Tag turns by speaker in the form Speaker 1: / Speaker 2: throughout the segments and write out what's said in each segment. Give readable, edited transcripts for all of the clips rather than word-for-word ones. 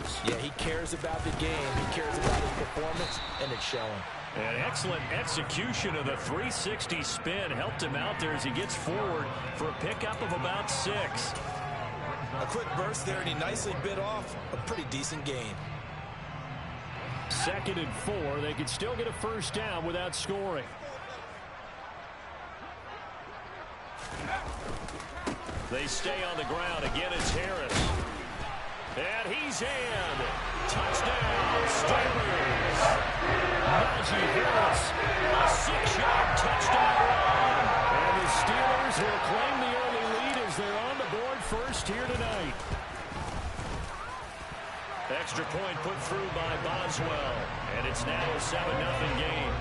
Speaker 1: throws.
Speaker 2: Yeah, he cares about the game. He cares about his performance, and it's showing.
Speaker 1: An excellent execution of the 360 spin helped him out there as he gets forward for a pickup of about 6.
Speaker 2: A quick burst there, and he nicely bit off a pretty decent gain.
Speaker 1: 2nd and 4. They could still get a first down without scoring. They stay on the ground. Again, it's Harris. And he's in. Touchdown, Steelers. Najee Harris, a 6-yard touchdown run. And the Steelers will claim the early lead as they're on the board first here tonight. Extra point put through by Boswell. And it's now a 7-0 game.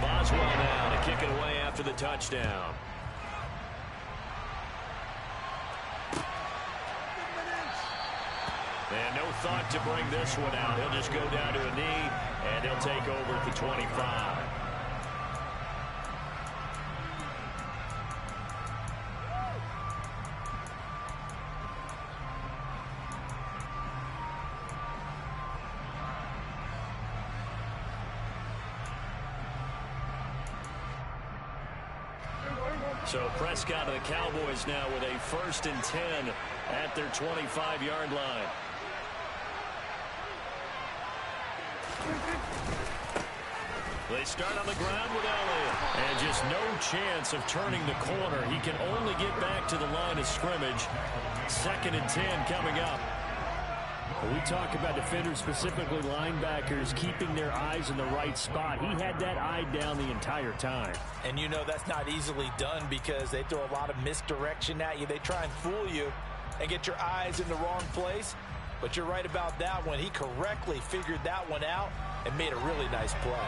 Speaker 1: Boswell now to kick it away after the touchdown. And no thought to bring this one out. He'll just go down to a knee, and he'll take over at the 25. So Prescott and the Cowboys now with a 1st and 10 at their 25-yard line. They start on the ground with Elliott. And just no chance of turning the corner. He can only get back to the line of scrimmage. 2nd and 10 coming up. We talk about defenders, specifically linebackers, keeping their eyes in the right spot. He had that eye down the entire time.
Speaker 2: And you know that's not easily done because they throw a lot of misdirection at you. They try and fool you and get your eyes in the wrong place. But you're right about that one. He correctly figured that one out and made a really nice play.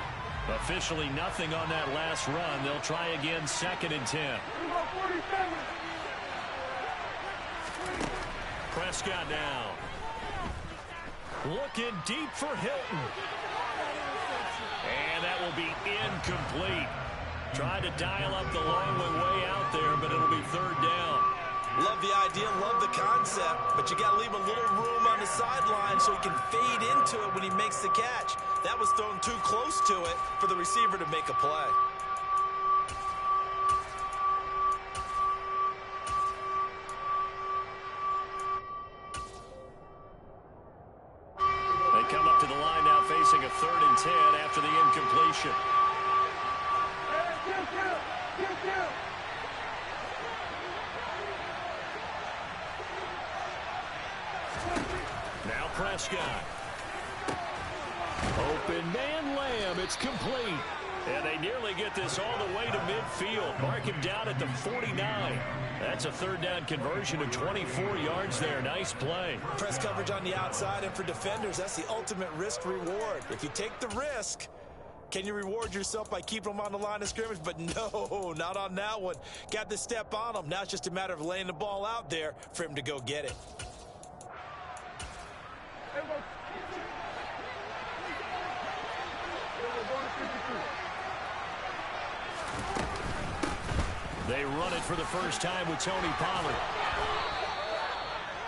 Speaker 1: Officially nothing on that last run. They'll try again, 2nd and 10. Prescott now. Looking deep for Hilton. And that will be incomplete. Tried to dial up the long way out there, but it'll be 3rd down.
Speaker 2: Love the idea, love the concept, but you got to leave a little room on the sideline so he can fade into it when he makes the catch. That was thrown too close to it for the receiver to make a play.
Speaker 1: They come up to the line now facing a 3rd and 10 after the incompletion. Now Prescott. Open man Lamb. It's complete. And they nearly get this all the way to midfield. Mark him down at the 49. That's a 3rd down conversion of 24 yards there. Nice play.
Speaker 2: Press coverage on the outside, and for defenders, that's the ultimate risk reward. If you take the risk, can you reward yourself by keeping them on the line of scrimmage? But no, not on that one. Got to step on them. Now it's just a matter of laying the ball out there for him to go get it.
Speaker 1: They run it for the first time with Tony Pollard.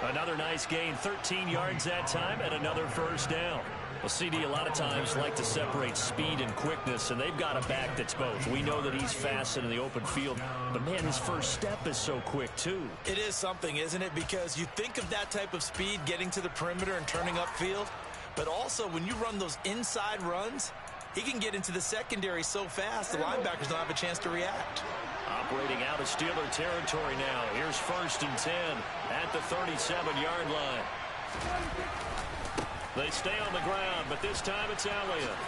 Speaker 1: Another nice gain, 13 yards that time, and another first down. Well, CD a lot of times like to separate speed and quickness, and they've got a back that's both. We know that he's fast in the open field, but, man, his first step is so quick, too.
Speaker 2: It is something, isn't it? Because you think of that type of speed getting to the perimeter and turning upfield, but also when you run those inside runs, he can get into the secondary so fast the linebackers don't have a chance to react.
Speaker 1: Operating out of Steeler territory now. Here's 1st and 10 at the 37-yard line. They stay on the ground, but this time it's Elliott.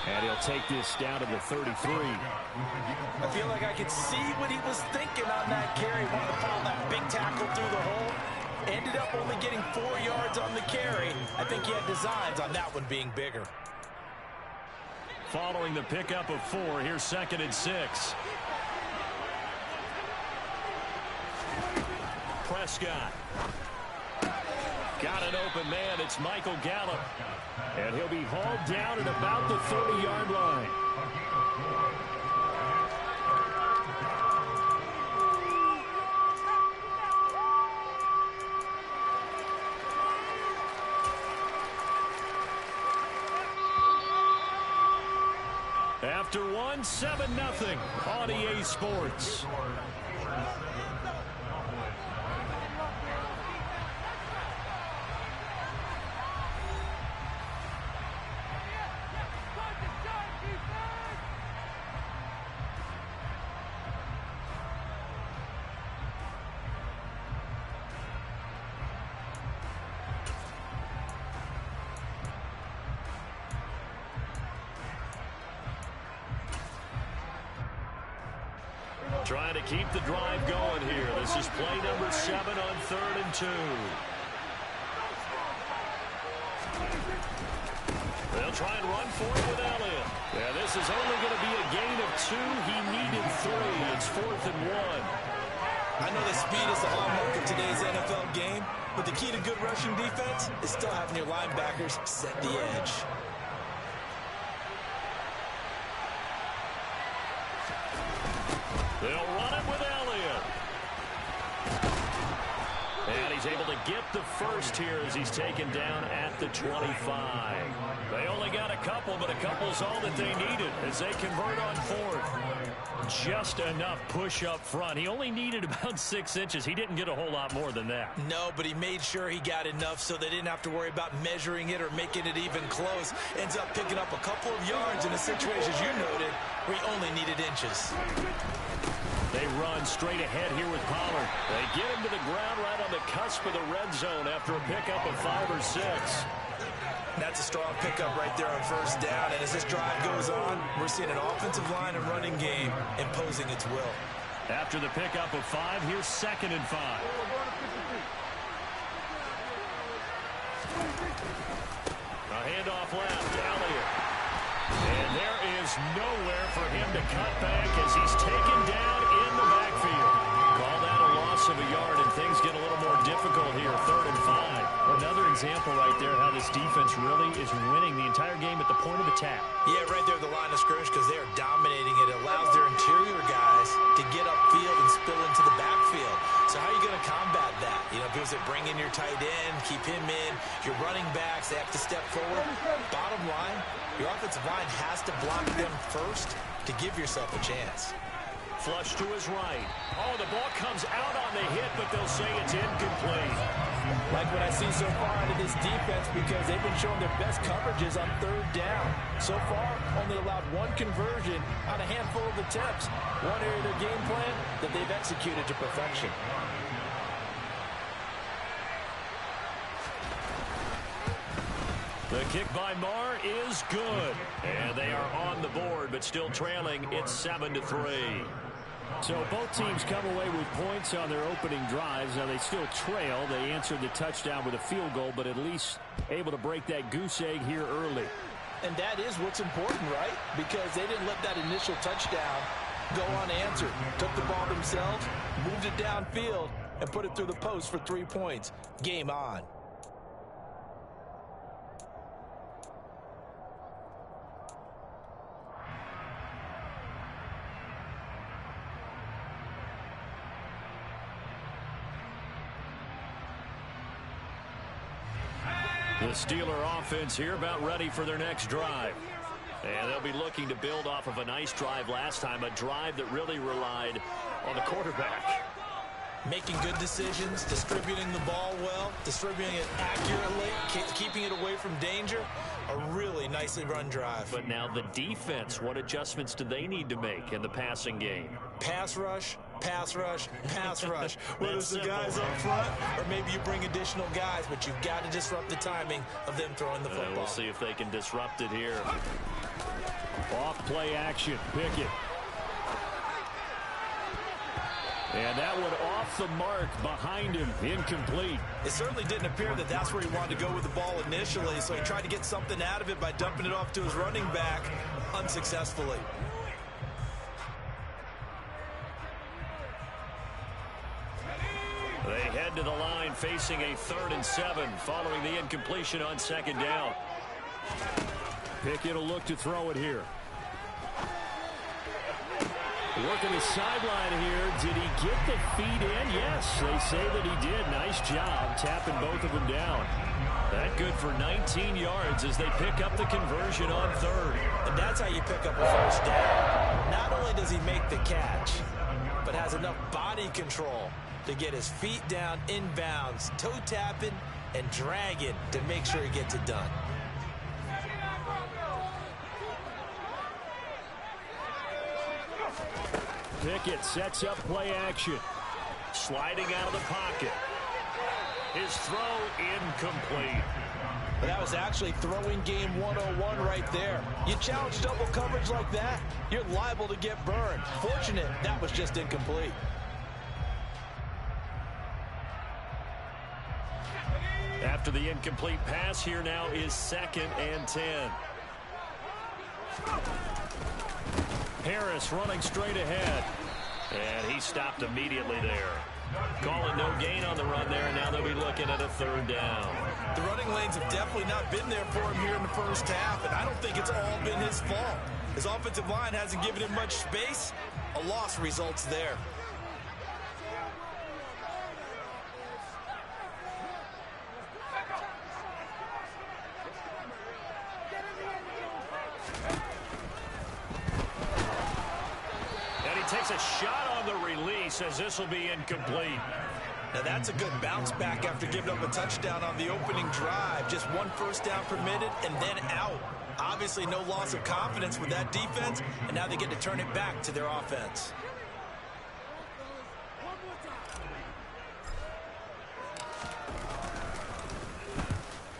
Speaker 1: And he'll take this down to the 33.
Speaker 2: I feel like I could see what he was thinking on that carry. Wanted to follow that big tackle through the hole. Ended up only getting 4 yards on the carry. I think he had designs on that one being bigger.
Speaker 1: Following the pickup of 4, here's 2nd and 6. Prescott. Got an open man. It's Michael Gallup. And he'll be hauled down at about the 30-yard line. After one, 7-0 on EA Sports. Trying to keep the drive going here. This is play number 7 on 3rd and 2. They'll try and run for it with Elliott. Yeah, this is only going to be a gain of 2. He needed 3. It's 4th and 1.
Speaker 2: I know that speed is the hallmark of today's NFL game, but the key to good rushing defense is still having your linebackers set the edge.
Speaker 1: They'll run it with Elliott. And he's able to get the first here as he's taken down at the 25. They only got a couple, but a couple's all that they needed as they convert on 4th. Just enough push up front. He only needed about 6 inches. He didn't get a whole lot more than that.
Speaker 2: No, but he made sure he got enough so they didn't have to worry about measuring it or making it even close. Ends up picking up a couple of yards in a situation, as you noted, where he only needed inches.
Speaker 1: They run straight ahead here with Pollard. They get him to the ground right on the cusp of the red zone after a pickup of 5 or 6.
Speaker 2: That's a strong pickup right there on 1st down. And as this drive goes on, we're seeing an offensive line and running game imposing its will.
Speaker 1: After the pickup of 5, here's 2nd and 5. A handoff left, Elliott. And there is nowhere for him to cut back as he's taken down in the backfield. Call that a loss of a yard, and things get a little more difficult here, 3rd and 5. Another example right there how this defense really is winning the entire game at the point of attack.
Speaker 2: Yeah, right there at the line of scrimmage because they are dominating it. It allows their interior guys to get upfield and spill into the backfield. So how are you going to combat that? You know, because they bring in your tight end, keep him in, your running backs, they have to step forward. Bottom line, your offensive line has to block them first to give yourself a chance.
Speaker 1: Flush to his right. Oh, the ball comes out on the hit, but they'll say it's incomplete.
Speaker 2: Like what I see so far out of this defense because they've been showing their best coverages on 3rd down. So far, only allowed 1 conversion on a handful of attempts. One area of their game plan that they've executed to perfection.
Speaker 1: The kick by Marr is good. And they are on the board, but still trailing. It's 7-3. So both teams come away with points on their opening drives. Now they still trail. They answered the touchdown with a field goal, but at least able to break that goose egg here early.
Speaker 2: And that is what's important, right? Because they didn't let that initial touchdown go unanswered. Took the ball themselves, moved it downfield, and put it through the post for 3 points. Game on.
Speaker 1: The Steeler offense here about ready for their next drive. And they'll be looking to build off of a nice drive last time, a drive that really relied on the quarterback.
Speaker 2: Making good decisions, distributing the ball well, distributing it accurately, keeping it away from danger. A really nicely run drive.
Speaker 1: But now the defense, what adjustments do they need to make in the passing game?
Speaker 2: Pass rush, pass rush, pass rush. Whether it's the guys up front or maybe you bring additional guys, but you've got to disrupt the timing of them throwing the football.
Speaker 1: We'll see if they can disrupt it here. Off play action, Pickett. And that one off the mark behind him, incomplete.
Speaker 2: It certainly didn't appear that that's where he wanted to go with the ball initially, so he tried to get something out of it by dumping it off to his running back unsuccessfully.
Speaker 1: They head to the line facing a 3rd and 7 following the incompletion on 2nd down. Pickett will look to throw it here. Working the sideline here. Did he get the feet in? Yes, they say that he did. Nice job tapping both of them down. That good for 19 yards as they pick up the conversion on third.
Speaker 2: And that's how you pick up a first down. Not only does he make the catch, but has enough body control to get his feet down inbounds, toe tapping and dragging to make sure he gets it done.
Speaker 1: Pickett sets up play action. Sliding out of the pocket. His throw incomplete.
Speaker 2: But that was actually throwing game 101 right there. You challenge double coverage like that, you're liable to get burned. Fortunate that was just incomplete.
Speaker 1: After the incomplete pass, here now is 2nd and 10. Harris running straight ahead. And he stopped immediately there. Calling no gain on the run there, and now they'll be looking at a 3rd down.
Speaker 2: The running lanes have definitely not been there for him here in the first half, and I don't think it's all been his fault. His offensive line hasn't given him much space. A loss results there.
Speaker 1: Takes a shot on the release as this will be incomplete.
Speaker 2: Now that's a good bounce back after giving up a touchdown on the opening drive. Just 1 first down permitted and then out. Obviously no loss of confidence with that defense, and now they get to turn it back to their offense.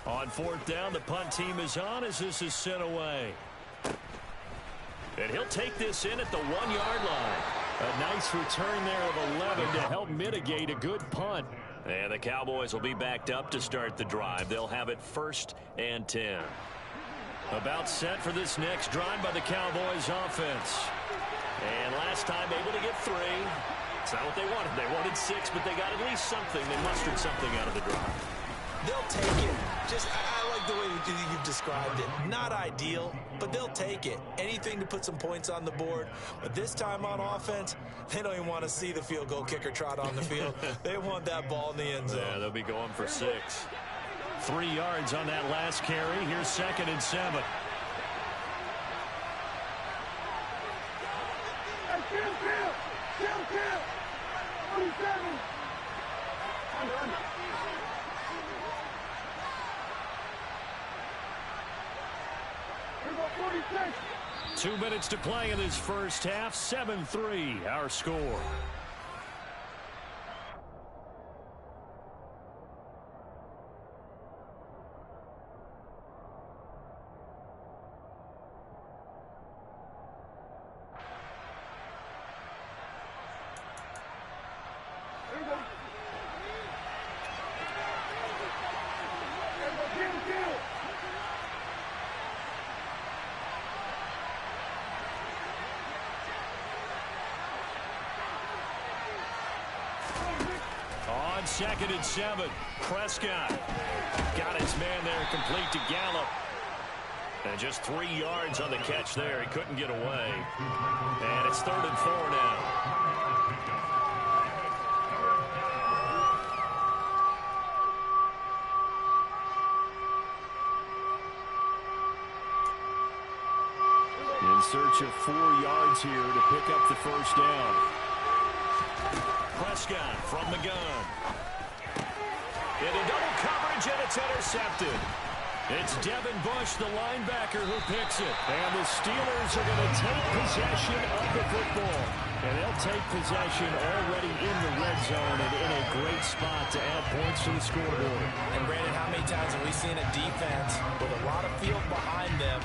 Speaker 1: On 4th down, the punt team is on as this is sent away. And he'll take this in at the 1-yard line. A nice return there of 11 to help mitigate a good punt. And the Cowboys will be backed up to start the drive. They'll have it 1st and 10. About set for this next drive by the Cowboys offense. And last time able to get 3. It's not what they wanted. They wanted 6, but they got at least something. They mustered something out of the drive.
Speaker 2: They'll take it. I like the way you've described it. Not ideal, but they'll take it. Anything to put some points on the board. But this time on offense, they don't even want to see the field goal kicker trot on the field. They want that ball in the end zone.
Speaker 1: Yeah, they'll be going for 6. 3 yards on that last carry. Here's 2nd and 7. Two minutes to play in this first half. 7-3 our score. On 2nd and 7, Prescott got his man there complete to Gallup. And just 3 yards on the catch there. He couldn't get away. And it's 3rd and 4 now. In search of 4 yards here to pick up the first down. Prescott from the gun. Into double coverage, and it's intercepted. It's Devin Bush, the linebacker, who picks it. And the Steelers are going to take possession of the football. And they'll take possession already in the red zone and in a great spot to add points to the scoreboard.
Speaker 2: And Brandon, how many times have we seen a defense with a lot of field behind them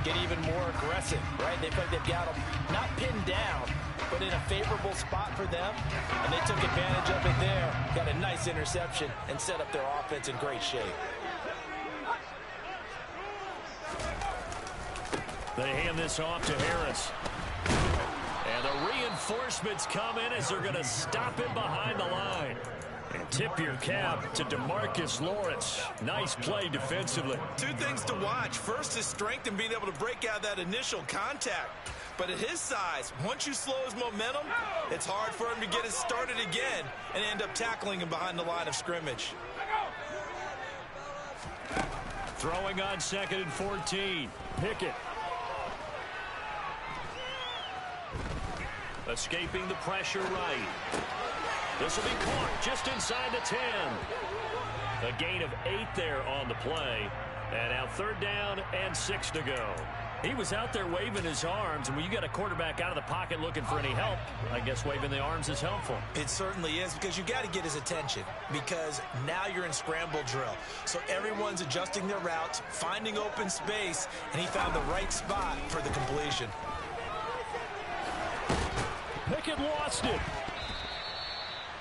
Speaker 2: get even more aggressive, right? They feel like they've got them not pinned down, but in a favorable spot for them, and they took advantage of it there. Got a nice interception and set up their offense in great shape.
Speaker 1: They hand this off to Harris. And the reinforcements come in as they're going to stop him behind the line. And tip your cap to DeMarcus Lawrence. Nice play defensively.
Speaker 2: 2 things to watch. First, his strength and being able to break out that initial contact. But at his size, once you slow his momentum, it's hard for him to get it started again and end up tackling him behind the line of scrimmage.
Speaker 1: Throwing on 2nd and 14. Pickett. Escaping the pressure right. This will be caught just inside the 10. A gain of 8 there on the play. And now 3rd down and 6 to go. He was out there waving his arms, and when you got a quarterback out of the pocket looking for any help, I guess waving the arms is helpful.
Speaker 2: It certainly is, because you got to get his attention, because now you're in scramble drill. So everyone's adjusting their routes, finding open space, and he found the right spot for the completion.
Speaker 1: Pickett lost it.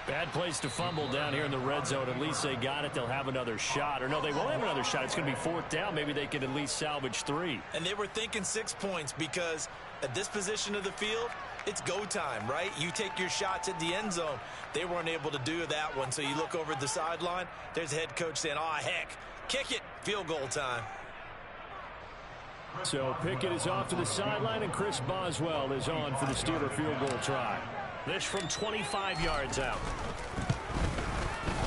Speaker 1: Bad place to fumble down here in the red zone. At least they got it. They'll have another shot. Or no, they won't have another shot. It's going to be 4th down. Maybe they can at least salvage 3.
Speaker 2: And they were thinking 6 points, because at this position of the field, it's go time, right? You take your shots at the end zone. They weren't able to do that one. So you look over at the sideline. There's the head coach saying, oh, heck, kick it. Field goal time.
Speaker 1: So Pickett is off to the sideline, and Chris Boswell is on for the Steeler field goal try. This from 25 yards out.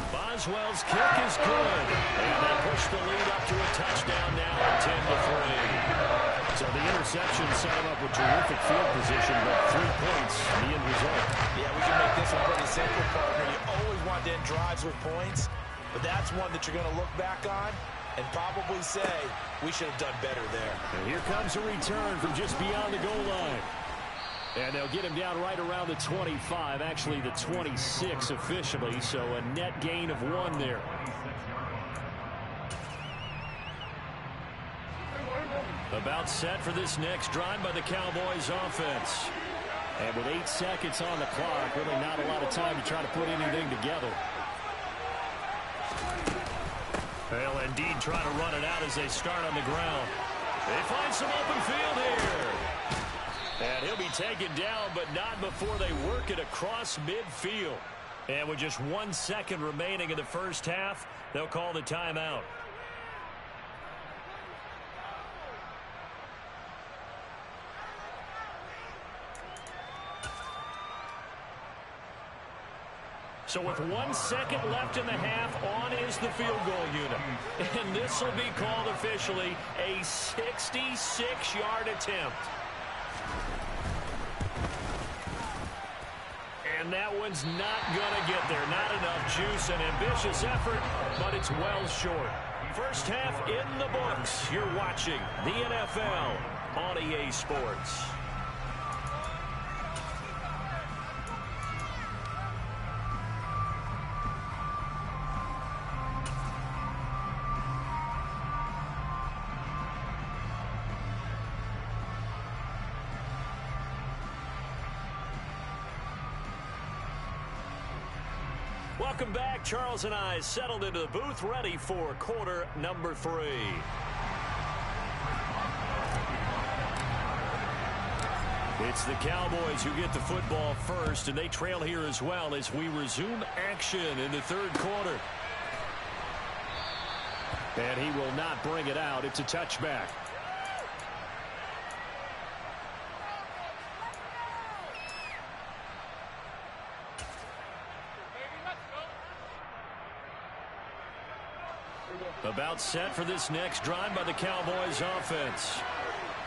Speaker 1: Boswell's kick is good. And they push the lead up to a touchdown now at 10-3. So the interception set him up with terrific field position, but 3 points, the end result.
Speaker 2: Yeah, we can make this one pretty simple, partner. You always want to end drives with points, but that's one that you're going to look back on and probably say, we should have done better there.
Speaker 1: And here comes a return from just beyond the goal line. And they'll get him down right around the 25, actually the 26 officially, so a net gain of 1 there. About set for this next drive by the Cowboys offense. And with 8 seconds on the clock, really not a lot of time to try to put anything together. They'll indeed try to run it out as they start on the ground. They find some open field here. And he'll be taken down, but not before they work it across midfield. And with just 1 second remaining in the first half, they'll call the timeout. So with 1 second left in the half, on is the field goal unit. And this will be called officially a 66-yard attempt. And that one's not going to get there. Not enough juice. An ambitious effort, but it's well short. First half in the books. You're watching the NFL on EA Sports. Welcome back. Charles and I settled into the booth, ready for quarter number 3. It's the Cowboys who get the football first, and they trail here as well as we resume action in the 3rd quarter. And he will not bring it out. It's a touchback. About set for this next drive by the Cowboys offense.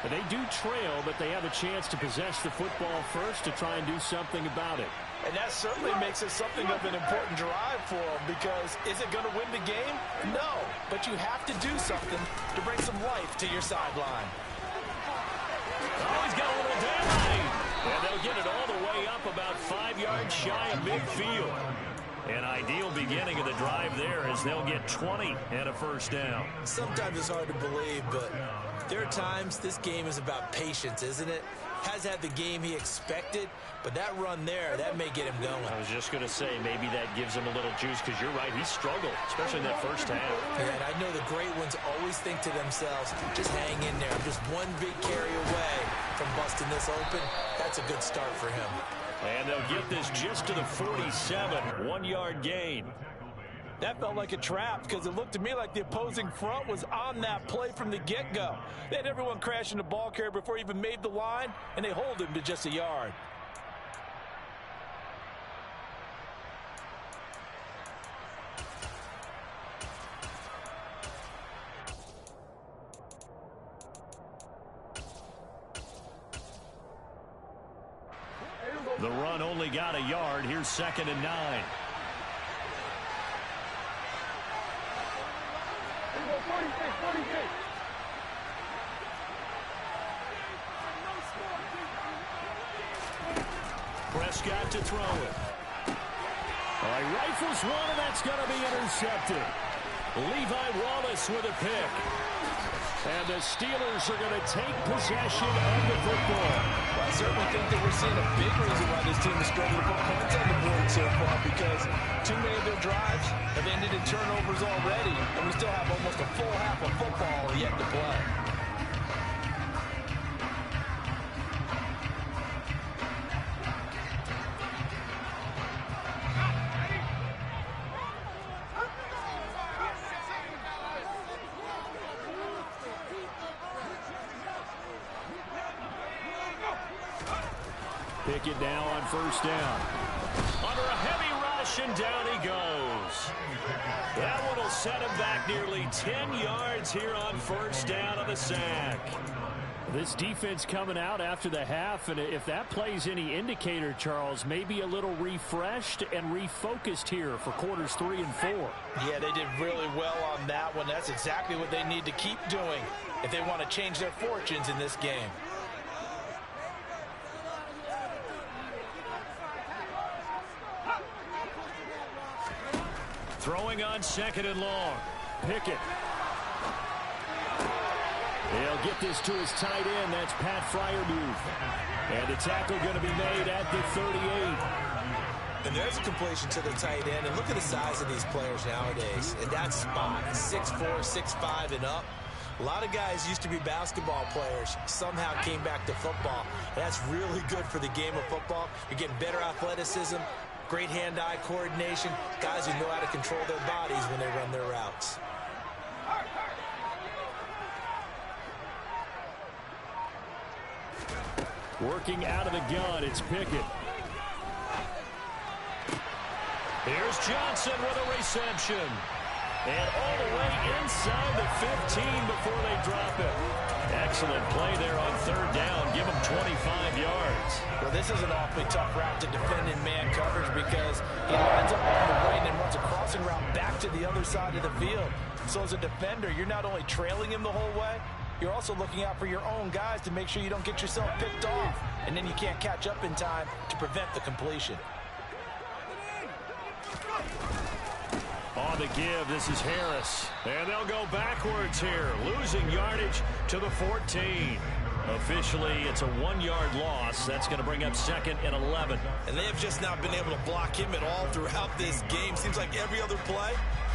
Speaker 1: And they do trail, but they have a chance to possess the football first to try and do something about it.
Speaker 2: And that certainly makes it something of an important drive for them, because is it going to win the game? No, but you have to do something to bring some life to your sideline.
Speaker 1: Oh, he's got a little daylight. And they'll get it all the way up about 5 yards shy of midfield. An ideal beginning of the drive there as they'll get 20 and a first down.
Speaker 2: Sometimes it's hard to believe, but there are times this game is about patience, isn't it? Has had the game he expected, but that run there, that may get him going.
Speaker 1: I was just going to say, maybe that gives him a little juice, because you're right, he struggled, especially in that first half.
Speaker 2: Yeah, and I know the great ones always think to themselves, just hang in there. I'm just one big carry away from busting this open. That's a good start for him.
Speaker 1: And they'll get this just to the 47, 1-yard gain.
Speaker 2: That felt like a trap, because it looked to me like the opposing front was on that play from the get-go. They had everyone crashing the ball carrier before he even made the line, and they hold him to just a yard.
Speaker 1: The run only got a yard. Here's 2nd and 9. Prescott to throw it. Rifles one, and that's going to be intercepted. Levi Wallace with a pick. And the Steelers are going to take possession of the football.
Speaker 2: Well, I certainly think that we're seeing a big reason why this team is struggling to put points on the board so far, because too many of their drives have ended in turnovers already, and we still have almost a full half of football yet to play.
Speaker 1: Pickett now on 1st down. Under a heavy rush, and down he goes. That one will set him back nearly 10 yards here on 1st down on the sack. This defense coming out after the half, and if that plays any indicator, Charles, maybe a little refreshed and refocused here for quarters 3 and 4.
Speaker 2: Yeah, they did really well on that one. That's exactly what they need to keep doing if they want to change their fortunes in this game.
Speaker 1: Throwing on 2nd and long. Pickett. He'll get this to his tight end. That's Pat Freiermuth. And the tackle going to be made at the 38.
Speaker 2: And there's a completion to the tight end. And look at the size of these players nowadays. And that spot, 6'4", 6'5", and up. A lot of guys used to be basketball players, somehow came back to football. And that's really good for the game of football. You're getting better athleticism, great hand-eye coordination, guys who know how to control their bodies when they run their routes.
Speaker 1: Working out of the gun, it's Pickett. Here's Johnson with a reception. And all the way inside the 15 before they drop it. Excellent play there on 3rd down. Give them 25 yards.
Speaker 2: Well, this is an awfully tough route to defend in man coverage because he lines up on the right and then runs a crossing route back to the other side of the field. So as a defender, you're not only trailing him the whole way, you're also looking out for your own guys to make sure you don't get yourself picked off. And then you can't catch up in time to prevent the completion.
Speaker 1: On the give, this is Harris. And they'll go backwards here, losing yardage to the 14. Officially, it's a 1-yard loss. That's going to bring up 2nd and 11.
Speaker 2: And they have just not been able to block him at all throughout this game. Seems like every other play,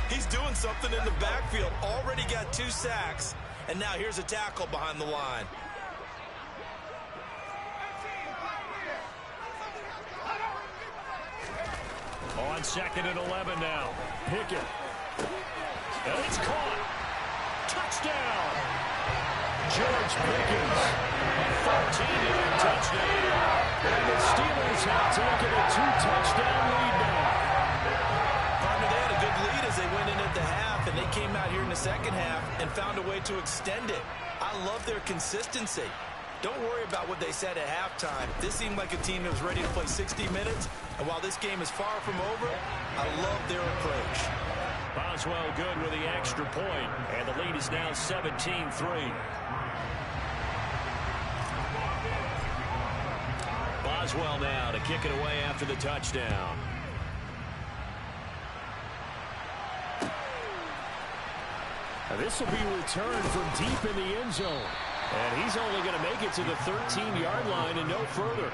Speaker 2: he's doing something in the backfield. Already got 2 sacks, and now here's a tackle behind the line.
Speaker 1: On 2nd and 11 now. Pickett. And it's caught. Touchdown. George Pickens. A 14-yard touchdown. And the Steelers have taken a 2-touchdown lead now.
Speaker 2: Partner, they had a good lead as they went in at the half, and they came out here in the second half and found a way to extend it. I love their consistency. Don't worry about what they said at halftime. This seemed like a team that was ready to play 60 minutes. And while this game is far from over, I love their approach.
Speaker 1: Boswell good with the extra point. And the lead is now 17-3. Boswell now to kick it away after the touchdown. Now this will be returned from deep in the end zone. And he's only going to make it to the 13-yard line and no further.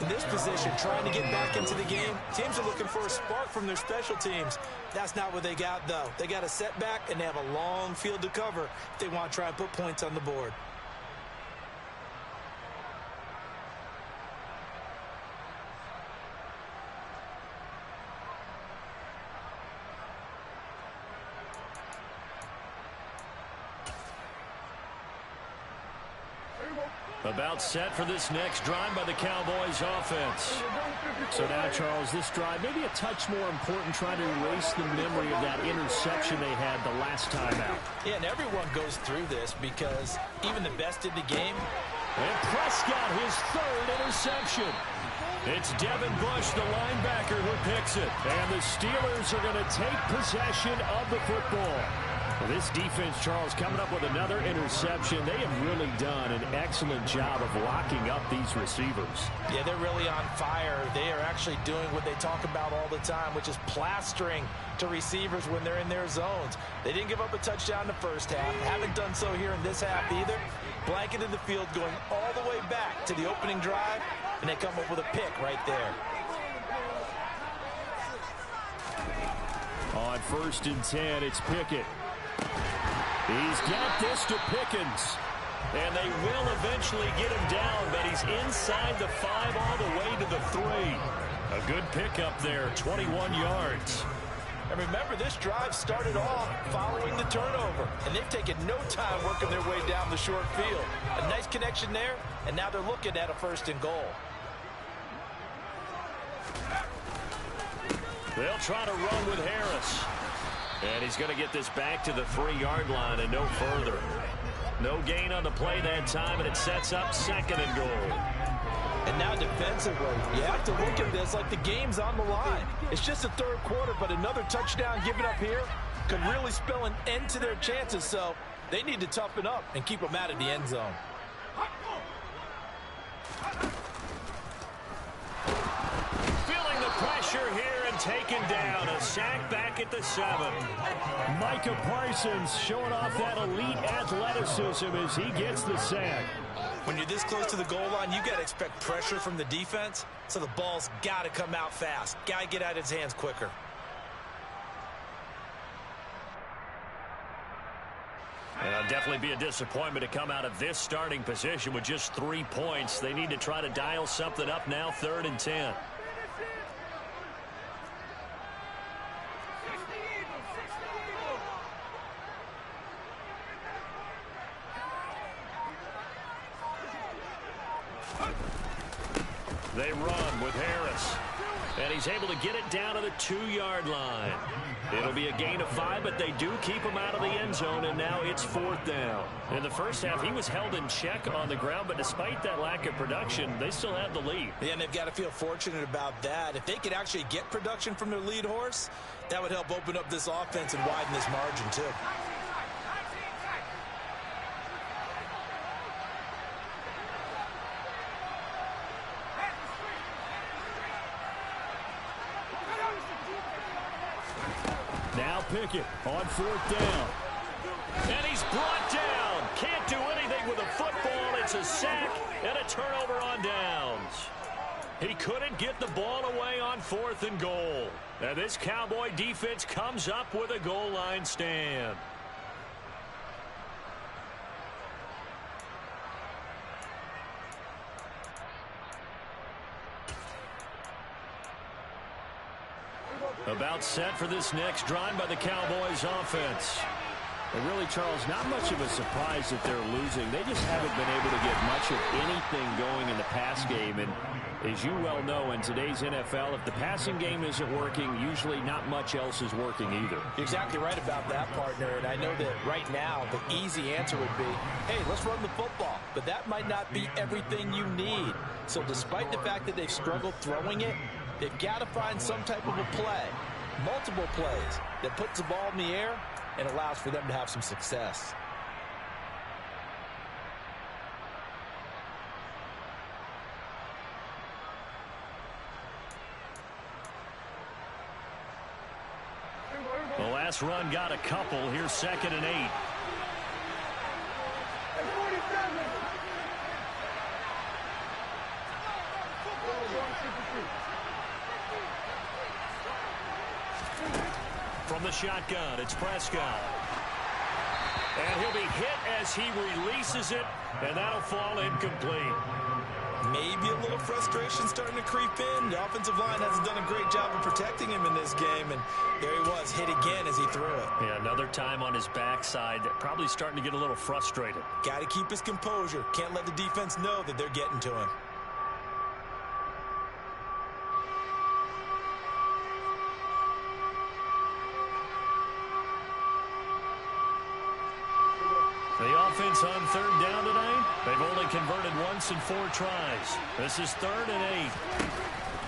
Speaker 2: In this position, trying to get back into the game, teams are looking for a spark from their special teams. That's not what they got, though. They got a setback, and they have a long field to cover if they want to try and put points on the board.
Speaker 1: About set for this next drive by the Cowboys offense. So now, Charles, this drive maybe a touch more important, trying to erase the memory of that interception they had the last time out.
Speaker 2: Yeah, and everyone goes through this because even the best in the game.
Speaker 1: And Prescott, his 3rd interception. It's Devin Bush, the linebacker, who picks it. And the Steelers are going to take possession of the football. Well, this defense, Charles, coming up with another interception. They have really done an excellent job of locking up these receivers.
Speaker 2: Yeah, they're really on fire. They are actually doing what they talk about all the time, which is plastering to receivers when they're in their zones. They didn't give up a touchdown in the first half. Haven't done so here in this half either. Blanketed the field going all the way back to the opening drive, and they come up with a pick right there.
Speaker 1: On 1st and 10, it's Pickett. He's got this to Pickens. And they will eventually get him down, but he's inside the 5 all the way to the 3. A good pickup there, 21 yards.
Speaker 2: And remember, this drive started off following the turnover, and they've taken no time working their way down the short field. A nice connection there, and now they're looking at a 1st and goal.
Speaker 1: They'll try to run with Harris. And he's going to get this back to the 3-yard line and no further. No gain on the play that time, and it sets up 2nd and goal.
Speaker 2: And now defensively, you have to look at this like the game's on the line. It's just the 3rd quarter, but another touchdown given up here could really spell an end to their chances. So they need to toughen up and keep them out of the end zone.
Speaker 1: Feeling the pressure here and taken down. A sack back at the 7. Micah Parsons showing off that elite athleticism as he gets the sack.
Speaker 2: When you're this close to the goal line, you got to expect pressure from the defense, so the ball's got to come out fast. Got to get out of his hands quicker.
Speaker 1: It'll definitely be a disappointment to come out of this starting position with just 3 points. They need to try to dial something up now, 3rd and 10. They run with Harris. And he's able to get it down to the 2-yard line. It'll be a gain of 5, but they do keep him out of the end zone, and now it's 4th down. In the first half, he was held in check on the ground, but despite that lack of production, they still have the lead.
Speaker 2: Yeah, and they've got to feel fortunate about that. If they could actually get production from their lead horse, that would help open up this offense and widen this margin, too.
Speaker 1: Now Pickett on 4th down. And he's brought down. Can't do anything with a football. It's a sack and a turnover on downs. He couldn't get the ball away on 4th and goal. And this Cowboy defense comes up with a goal line stand. About set for this next drive by the Cowboys offense. And really, Charles, not much of a surprise that they're losing. They just haven't been able to get much of anything going in the pass game. And as you well know, in today's NFL, if the passing game isn't working, usually not much else is working either.
Speaker 2: You're exactly right about that, partner. And I know that right now the easy answer would be, hey, let's run the football. But that might not be everything you need. So despite the fact that they've struggled throwing it, they've got to find some type of a play, multiple plays, that puts the ball in the air and allows for them to have some success.
Speaker 1: The last run got a couple. Here's 2nd and 8. From the shotgun, it's Prescott. And he'll be hit as he releases it, and that'll fall incomplete.
Speaker 2: Maybe a little frustration starting to creep in. The offensive line hasn't done a great job of protecting him in this game, and there he was, hit again as he threw it.
Speaker 1: Yeah, another time on his backside, probably starting to get a little frustrated.
Speaker 2: Got to keep his composure. Can't let the defense know that they're getting to him.
Speaker 1: The offense on third down tonight, they've only converted once in 4 tries. This is 3rd and 8.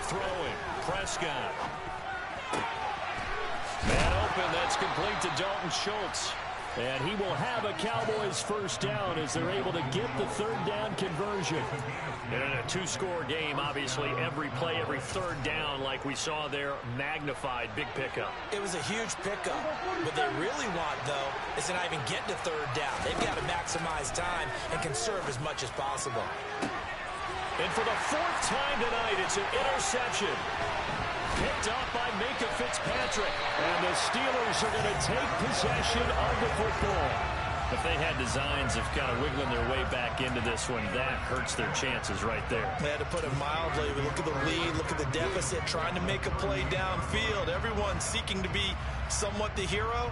Speaker 1: Throwing, Prescott. Man open, that's complete to Dalton Schultz. And he will have a Cowboys first down as they're able to get the 3rd down conversion. And in a 2-score game, obviously every play, every 3rd down, like we saw there, magnified, big pickup.
Speaker 2: It was a huge pickup. What they really want, though, is to not even get to 3rd down. They've got to maximize time and conserve as much as possible.
Speaker 1: And for the 4th time tonight, it's an interception. Picked off by Minka Fitzpatrick. And the Steelers are going to take possession of the football. If they had designs of kind of wiggling their way back into this one, that hurts their chances right there.
Speaker 2: They had to put it mildly. Look at the lead, look at the deficit, trying to make a play downfield. Everyone seeking to be somewhat the hero.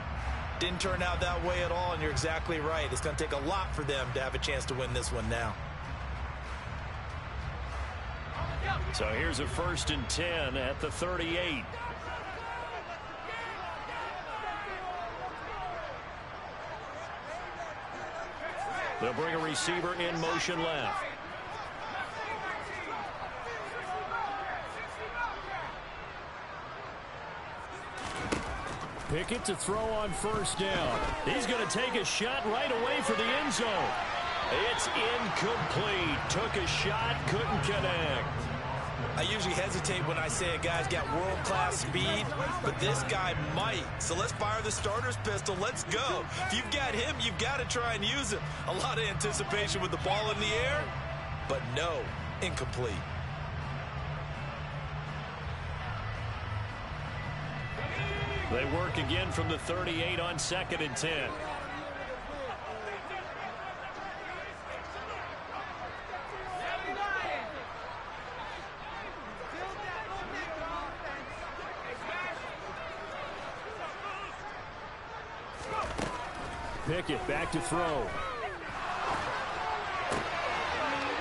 Speaker 2: Didn't turn out that way at all, and you're exactly right. It's going to take a lot for them to have a chance to win this one now.
Speaker 1: So here's a 1st and 10 at the 38. They'll bring a receiver in motion left. Pickett to throw on 1st down. He's going to take a shot right away for the end zone. It's incomplete. Took a shot, couldn't connect.
Speaker 2: I usually hesitate when I say a guy's got world-class speed, but this guy might. So let's fire the starter's pistol. Let's go. If you've got him, you've got to try and use him. A lot of anticipation with the ball in the air, but no, incomplete.
Speaker 1: They work again from the 38 on 2nd and 10. Pickett back to throw.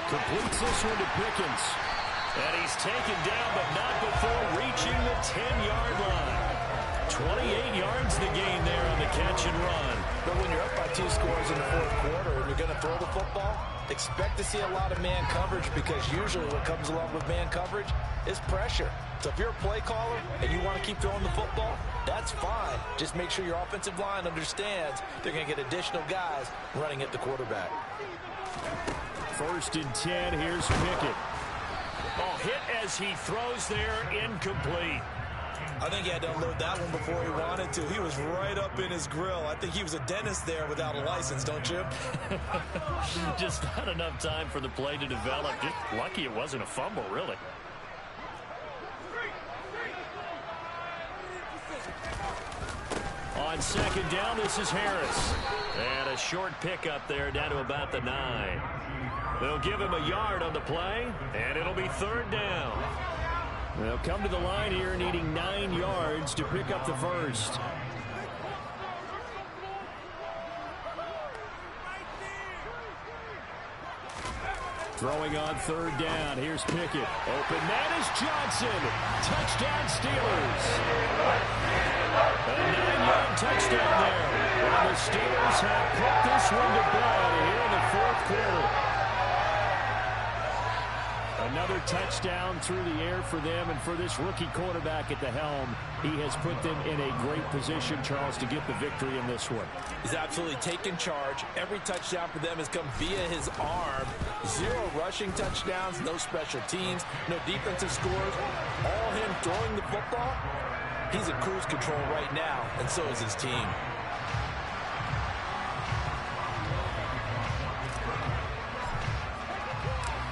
Speaker 1: Completes this one to Pickens. And he's taken down, but not before reaching the 10-yard line. 28 yards the gain there on the catch and run.
Speaker 2: But when you're up by 2 scores in the 4th quarter and you're going to throw the football, expect to see a lot of man coverage, because usually what comes along with man coverage is pressure. So if you're a play caller and you want to keep throwing the football, that's fine. Just make sure your offensive line understands they're going to get additional guys running at the quarterback.
Speaker 1: 1st and 10, here's Pickett. Oh, hit as he throws there, incomplete.
Speaker 2: I think he had to unload that one before he wanted to. He was right up in his grill. I think he was a dentist there without a license, don't you?
Speaker 1: Just not enough time for the play to develop. Just lucky it wasn't a fumble, really. On 2nd down, this is Harris. And a short pickup there down to about the 9. They'll give him a yard on the play, and it'll be 3rd down. They'll come to the line here needing 9 yards to pick up the first. Throwing on 3rd down. Here's Pickett. Open man is Johnson. Touchdown Steelers. A 9-yard touchdown there. And the Steelers have put this one to bed here in the 4th quarter. Another touchdown through the air for them, and for this rookie quarterback at the helm, he has put them in a great position, Charles, to get the victory in this one.
Speaker 2: He's absolutely taken charge. Every touchdown for them has come via his arm. 0 rushing touchdowns, no special teams, no defensive scores. All him throwing the football. He's in cruise control right now, and so is his team.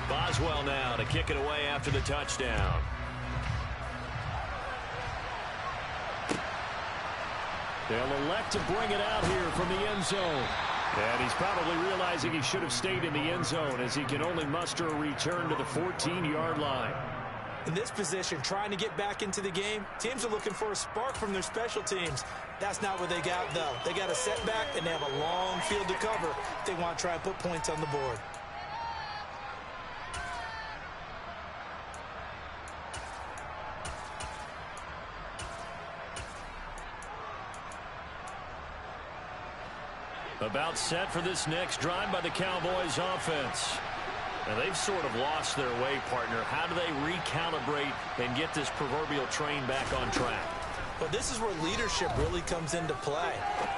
Speaker 1: Boswell now to kick it away after the touchdown. They'll elect to bring it out here from the end zone. And he's probably realizing he should have stayed in the end zone, as he can only muster a return to the 14-yard line.
Speaker 2: In this position, trying to get back into the game, teams are looking for a spark from their special teams. That's not what they got, though. They got a setback, and they have a long field to cover if they want to try and put points on the board.
Speaker 1: About set for this next drive by the Cowboys offense. And they've sort of lost their way, partner. How do they recalibrate and get this proverbial train back on track?
Speaker 2: Well, this is where leadership really comes into play.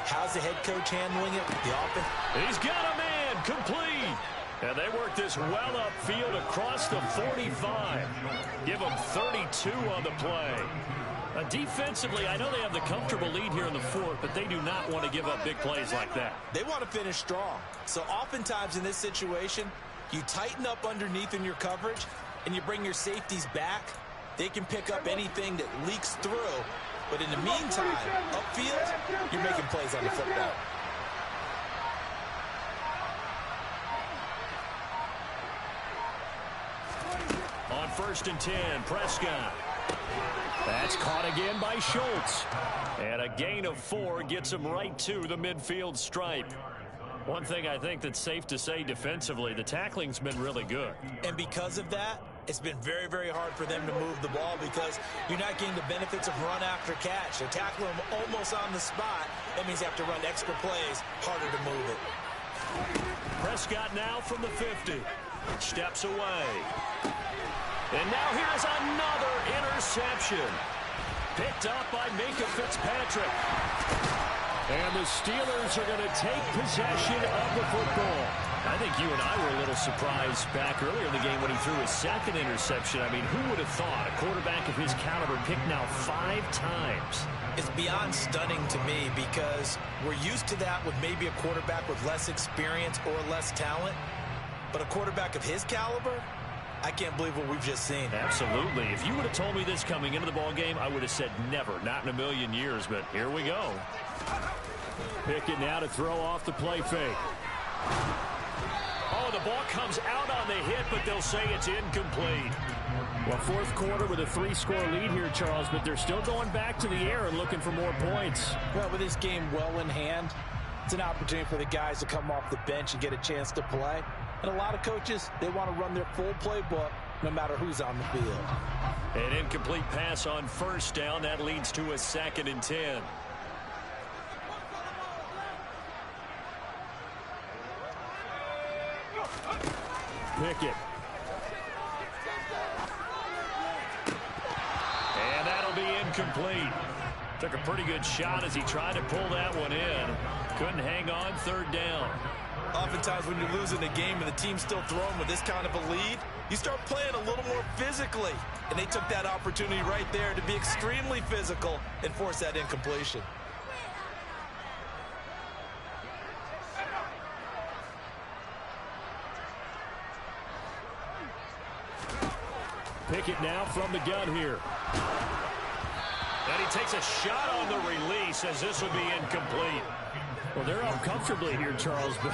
Speaker 2: How's the head coach handling it? The offense?
Speaker 1: He's got a man complete. And they work this well upfield across the 45. Give them 32 on the play. Defensively, I know they have the comfortable lead here in the fourth, but they do not want to give up big plays like that.
Speaker 2: They want to finish strong. So oftentimes in this situation, you tighten up underneath in your coverage, and you bring your safeties back. They can pick up anything that leaks through. But in the meantime, upfield, you're making plays on the football.
Speaker 1: On 1st and 10, Prescott. That's caught again by Schultz. And a gain of 4 gets him right to the midfield stripe. One thing I think that's safe to say defensively, the tackling's been really good.
Speaker 2: And because of that, it's been very, very hard for them to move the ball because you're not getting the benefits of run after catch. They tackle them almost on the spot. That means you have to run extra plays, harder to move it.
Speaker 1: Prescott now from the 50. Steps away. And now here's another interception. Picked up by Minka Fitzpatrick. And the Steelers are going to take possession of the football. I think you and I were a little surprised back earlier in the game when he threw his second interception. I mean, who would have thought a quarterback of his caliber picked now 5 times?
Speaker 2: It's beyond stunning to me because we're used to that with maybe a quarterback with less experience or less talent. But a quarterback of his caliber, I can't believe what we've just seen.
Speaker 1: Absolutely. If you would have told me this coming into the ball game, I would have said never, not in a million years. But here we go. Pickett now to throw off the play fake. Oh, the ball comes out on the hit, but they'll say it's incomplete. Well, fourth quarter with a 3-score lead here, Charles, but they're still going back to the air and looking for more points.
Speaker 2: Well, with this game well in hand, it's an opportunity for the guys to come off the bench and get a chance to play. And a lot of coaches, they want to run their full playbook no matter who's on the field.
Speaker 1: An incomplete pass on first down. That leads to a 2nd and 10. Pickett. And that'll be incomplete. Took a pretty good shot as he tried to pull that one in. Couldn't hang on 3rd down.
Speaker 2: Oftentimes when you're losing a game and the team's still throwing with this kind of a lead, you start playing a little more physically. And they took that opportunity right there to be extremely physical and force that incompletion.
Speaker 1: Pickett now from the gun here. And he takes a shot on the release as this would be incomplete. Well, they're up comfortably here, Charles, but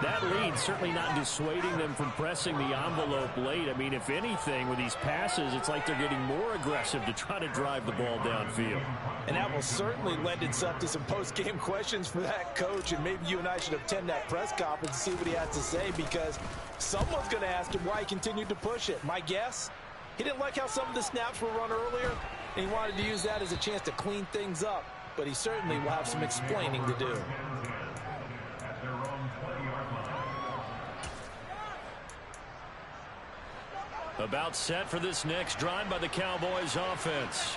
Speaker 1: that lead certainly not dissuading them from pressing the envelope late. I mean, if anything, with these passes, it's like they're getting more aggressive to try to drive the ball downfield.
Speaker 2: And that will certainly lend itself to some post-game questions for that coach, and maybe you and I should attend that press conference and see what he has to say, because someone's going to ask him why he continued to push it. My guess, he didn't like how some of the snaps were run earlier, and he wanted to use that as a chance to clean things up. But he certainly will have some explaining to do.
Speaker 1: About set for this next drive by the Cowboys offense.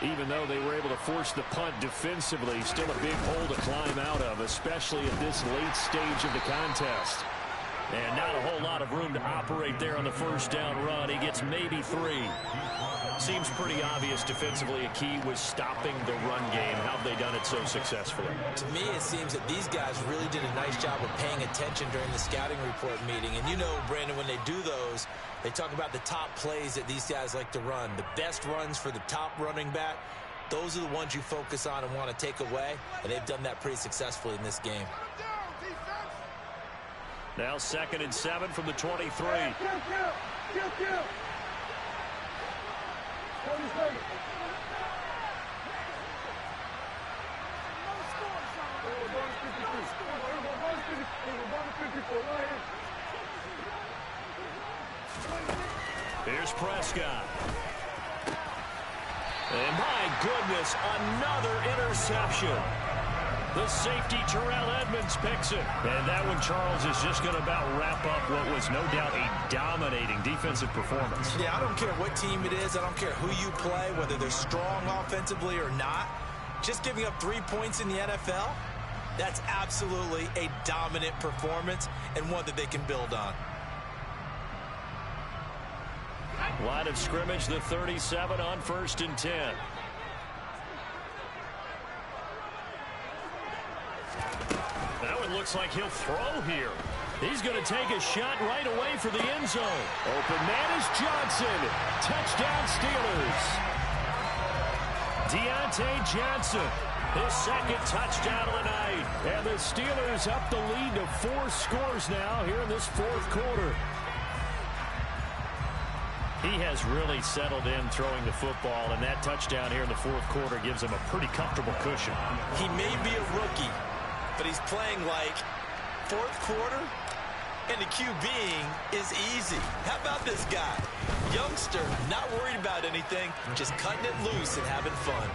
Speaker 1: Even though they were able to force the punt defensively, still a big hole to climb out of, especially at this late stage of the contest. And not a whole lot of room to operate there on the first down run. He gets maybe 3. Seems pretty obvious defensively a key was stopping the run game. How have they done it so successfully?
Speaker 2: To me, it seems that these guys really did a nice job of paying attention during the scouting report meeting. And you know, Brandon, when they do those, they talk about the top plays that these guys like to run. The best runs for the top running back, those are the ones you focus on and want to take away. And they've done that pretty successfully in this game.
Speaker 1: Now 2nd and 7 from the 23. Here's Prescott. And my goodness, another interception. The safety, Terrell Edmonds, picks it. And that one, Charles, is just going to about wrap up what was no doubt a dominating defensive performance.
Speaker 2: Yeah, I don't care what team it is. I don't care who you play, whether they're strong offensively or not. Just giving up 3 points in the NFL, that's absolutely a dominant performance and one that they can build on.
Speaker 1: Line of scrimmage, the 37 on 1st and 10. That one looks like he'll throw here. He's going to take a shot right away for the end zone. Open man is Johnson. Touchdown Steelers. Deontay Johnson, his second touchdown of the night. And the Steelers up the lead to 4 scores now here in this 4th quarter. He has really settled in throwing the football, and that touchdown here in the 4th quarter gives him a pretty comfortable cushion.
Speaker 2: He may be a rookie, but he's playing like 4th quarter, and the QBing is easy. How about this guy? Youngster, not worried about anything, just cutting it loose and having fun.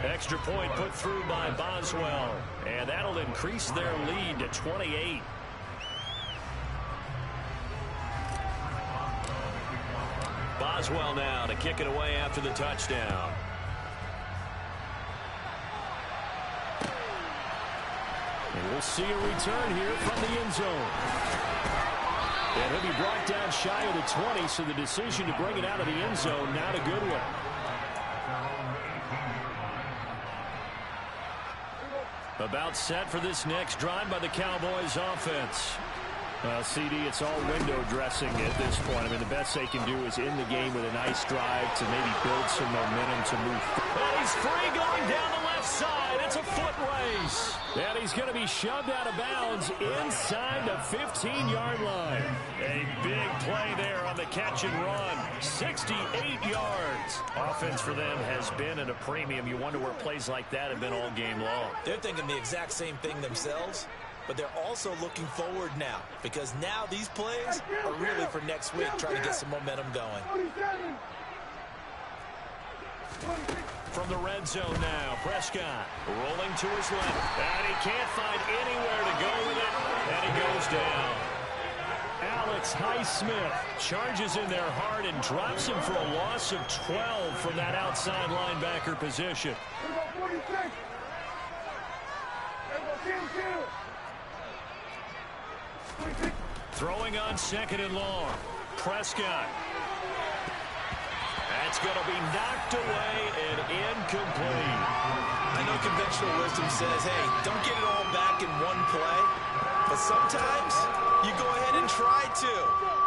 Speaker 1: Extra point put through by Boswell, and that'll increase their lead to 28. Boswell now to kick it away after the touchdown. And we'll see a return here from the end zone. And he'll be brought down shy of the 20, so the decision to bring it out of the end zone, not a good one. About set for this next drive by the Cowboys offense. CD, it's all window dressing at this point. I mean, the best they can do is end the game with a nice drive to maybe build some momentum to move. And he's free going down the left side. It's a foot race. And he's going to be shoved out of bounds inside the 15-yard line. A big play there on the catch and run. 68 yards. Offense for them has been at a premium. You wonder where plays like that have been all game long.
Speaker 2: They're thinking the exact same thing themselves. But they're also looking forward now, because now these plays are really for next week, trying to get some momentum going.
Speaker 1: From the red zone now, Prescott rolling to his left. And he can't find anywhere to go with it, and he goes down. Alex Highsmith charges in there hard and drops him for a loss of 12 from that outside linebacker position. Throwing on 2nd and long. Prescott. That's going to be knocked away and incomplete.
Speaker 2: I know conventional wisdom says, hey, don't get it all back in one play. But sometimes you go ahead and try to.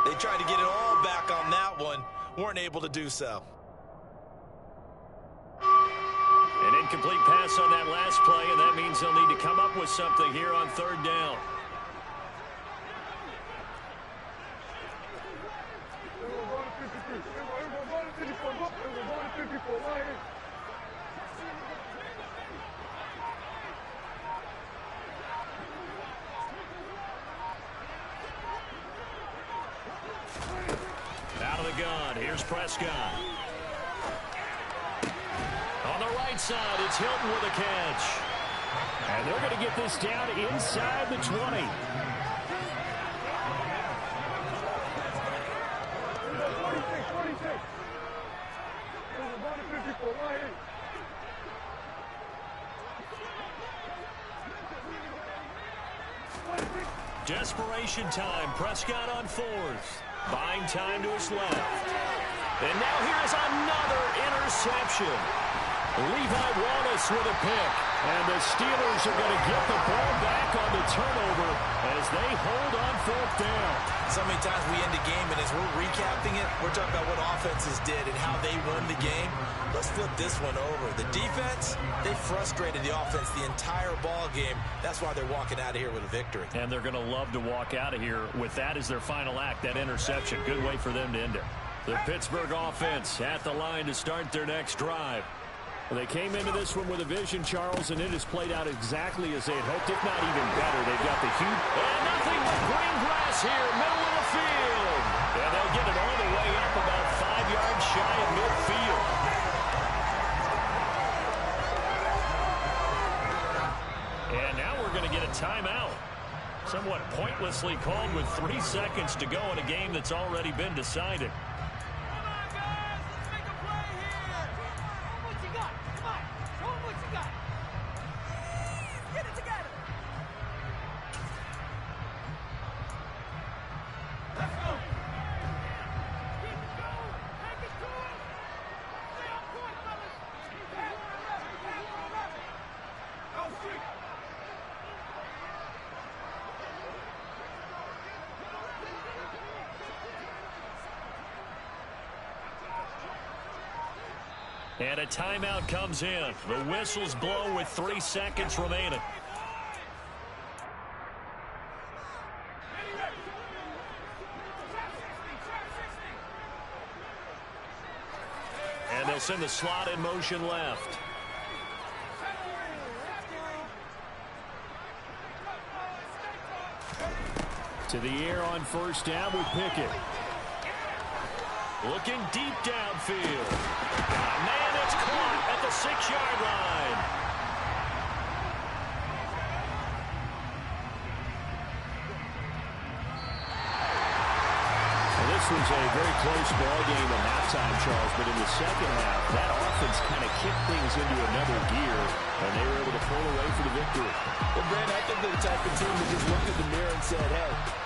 Speaker 2: They tried to get it all back on that one. Weren't able to do so.
Speaker 1: An incomplete pass on that last play, and that means they'll need to come up with something here on 3rd down. Out of the gun, here's Prescott. On the right side, it's Hilton with a catch. And they're going to get this down inside the 20. Desperation time. Prescott on 4th. Buying time to his left. And now here's another interception. Levi Wallace with a pick. And the Steelers are going to get the ball back on the turnover as they hold on 4th down.
Speaker 2: So many times we end a game, and as we're recapping it, we're talking about what offenses did and how they won the game. Let's flip this one over. The defense, they frustrated the offense the entire ball game. That's why they're walking out of here with a victory.
Speaker 1: And they're going to love to walk out of here with that as their final act, that interception. Good way for them to end it. The Pittsburgh offense at the line to start their next drive. They came into this one with a vision, Charles, and it has played out exactly as they had hoped, if not even better. They've got the huge... And nothing but green grass here, middle of the field. And they'll get it all the way up about 5 yards shy of midfield. timeout. Somewhat pointlessly called with 3 seconds to go in a game that's already been decided. And a timeout comes in. The whistles blow with 3 seconds remaining. And they'll send the slot in motion left. To the air on first down with Pickett. Looking deep downfield. Man, it's caught at the 6-yard line.
Speaker 3: Well, this was a very close ball game at halftime, Charles, but in the second half, that offense kind of kicked things into another gear, and they were able to pull away for the victory.
Speaker 2: Well, Brand, I think they're the type of team that just looked in the mirror and said, hey,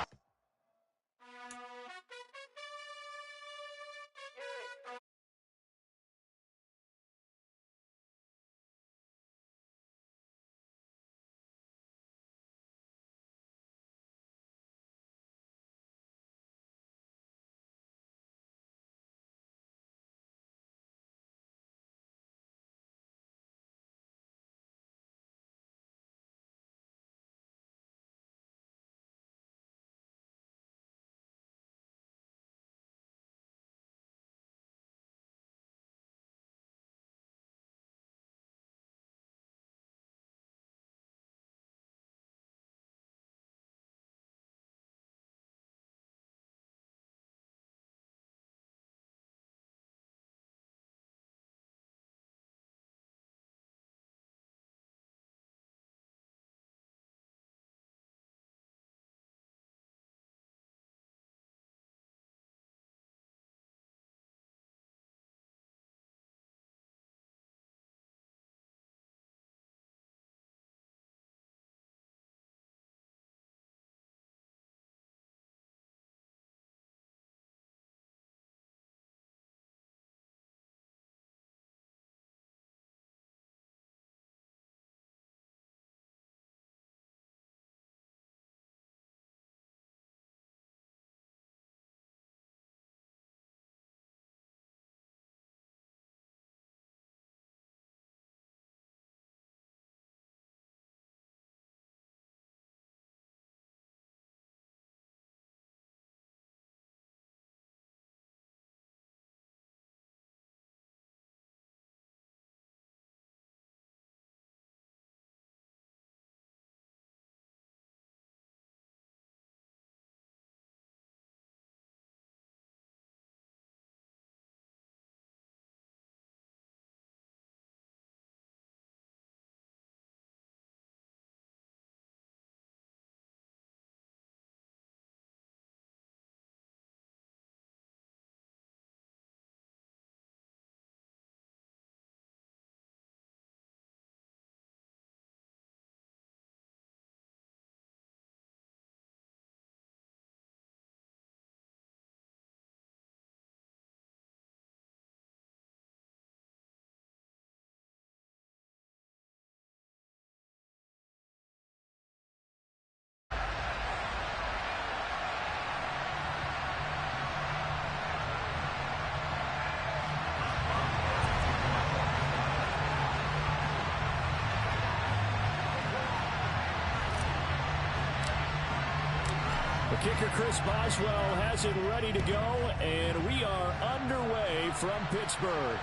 Speaker 1: The kicker, Chris Boswell, has it ready to go, and we are underway from Pittsburgh.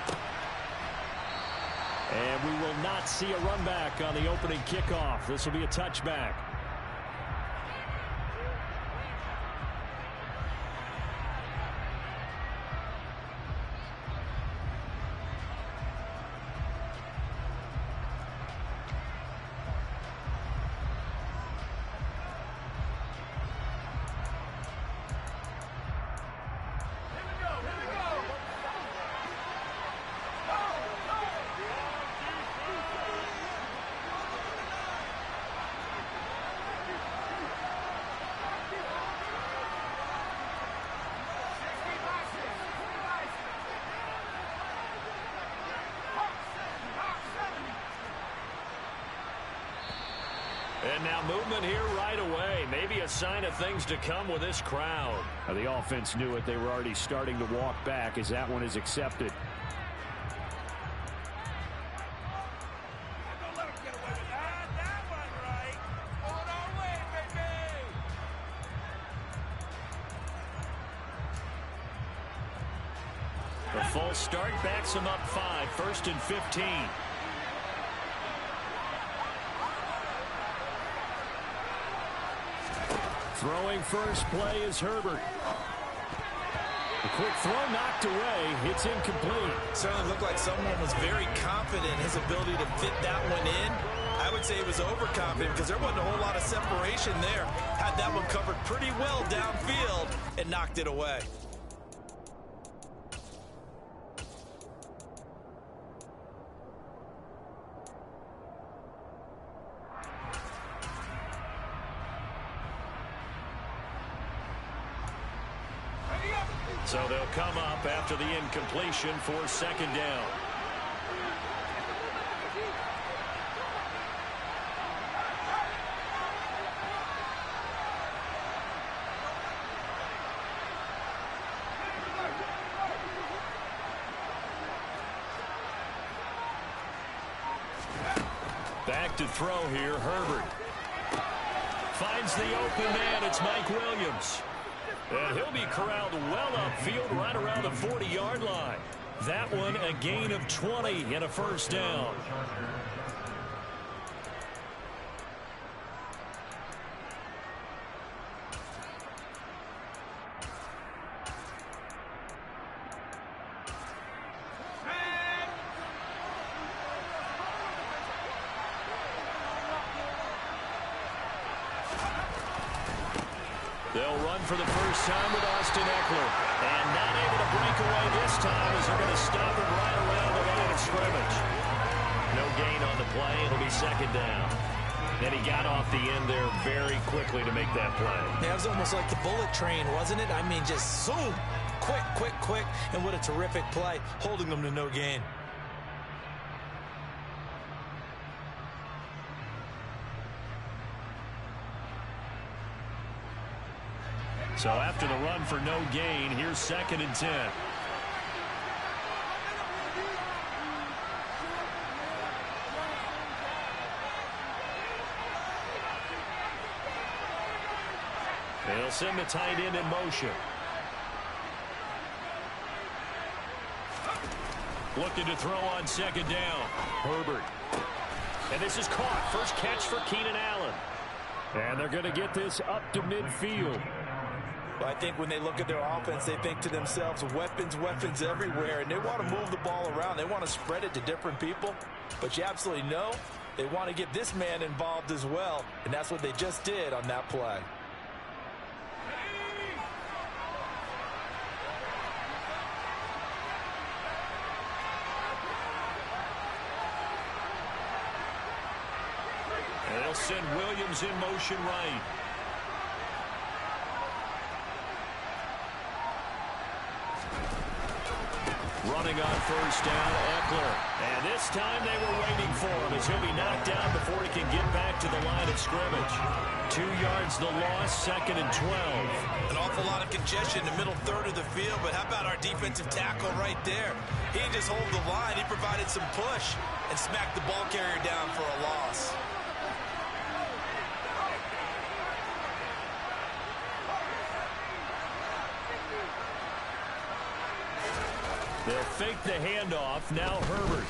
Speaker 1: And we will not see a run back on the opening kickoff. This will be a touchback. And now movement here right away. Maybe a sign of things to come with this crowd.
Speaker 3: The offense knew it. They were already starting to walk back as that one is accepted.
Speaker 1: The false start backs him up 5, 1st and 15. Throwing first play is Herbert. A quick throw knocked away. It's incomplete.
Speaker 2: Certainly looked like someone was very confident in his ability to fit that one in. I would say he was overconfident because there wasn't a whole lot of separation there. Had that one covered pretty well downfield and knocked it away.
Speaker 1: So they'll come up after the incompletion for 2nd down. Back to throw here, Herbert. Finds the open man, it's Mike Williams. And he'll be corralled well upfield right around the 40-yard line. That one a gain of 20 and a 1st down. They'll run for the first time with Austin Eckler. And not able to break away this time as they're going to stop him right around the line of scrimmage. No gain on the play. It'll be 2nd down. And he got off the end there very quickly to make that play.
Speaker 2: Yeah, it was almost like the bullet train, wasn't it? I mean, just zoom. Quick, quick, quick. And what a terrific play, holding them to no gain.
Speaker 1: So after the run for no gain, here's 2nd and 10. They'll send the tight end in motion. Looking to throw on 2nd down. Herbert. And this is caught. First catch for Keenan Allen. And they're going to get this up to midfield.
Speaker 2: I think when they look at their offense, they think to themselves, weapons, weapons everywhere, and they want to move the ball around. They want to spread it to different people, but you absolutely know they want to get this man involved as well, and that's what they just did on that play.
Speaker 1: And they'll send Williams in motion right. Running on first down, Eckler. And this time they were waiting for him as he'll be knocked down before he can get back to the line of scrimmage. 2 yards the loss, 2nd and 12.
Speaker 2: An awful lot of congestion in the middle third of the field, but how about our defensive tackle right there? He didn't just hold the line, he provided some push and smacked the ball carrier down for a loss.
Speaker 1: They'll fake the handoff. Now Herbert.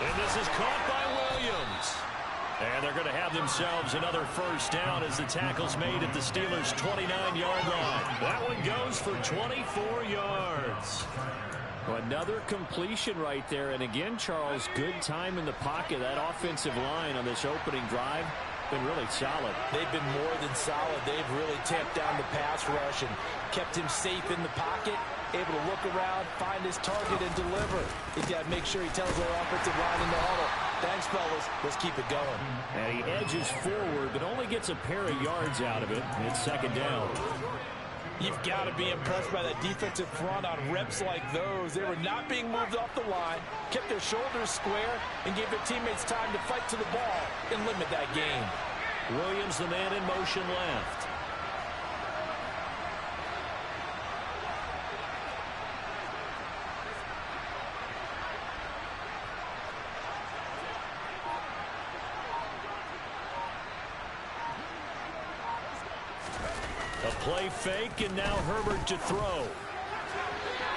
Speaker 1: And this is caught by Williams. And they're going to have themselves another first down as the tackle's made at the Steelers' 29-yard line. That one goes for 24 yards.
Speaker 3: Another completion right there. And again, Charles, good time in the pocket. That offensive line on this opening drive been really solid.
Speaker 2: They've been more than solid. They've really tamped down the pass rush and kept him safe in the pocket, able to look around, find his target, and deliver. He's got to make sure he tells their offensive line in the huddle, thanks, fellas. Let's keep it going.
Speaker 3: And he edges forward, but only gets a pair of yards out of it. It's 2nd down.
Speaker 2: You've got to be impressed by that defensive front on reps like those. They were not being moved off the line, kept their shoulders square, and gave their teammates time to fight to the ball and limit that game.
Speaker 1: Williams, the man in motion left. A play fake, and now Herbert to throw.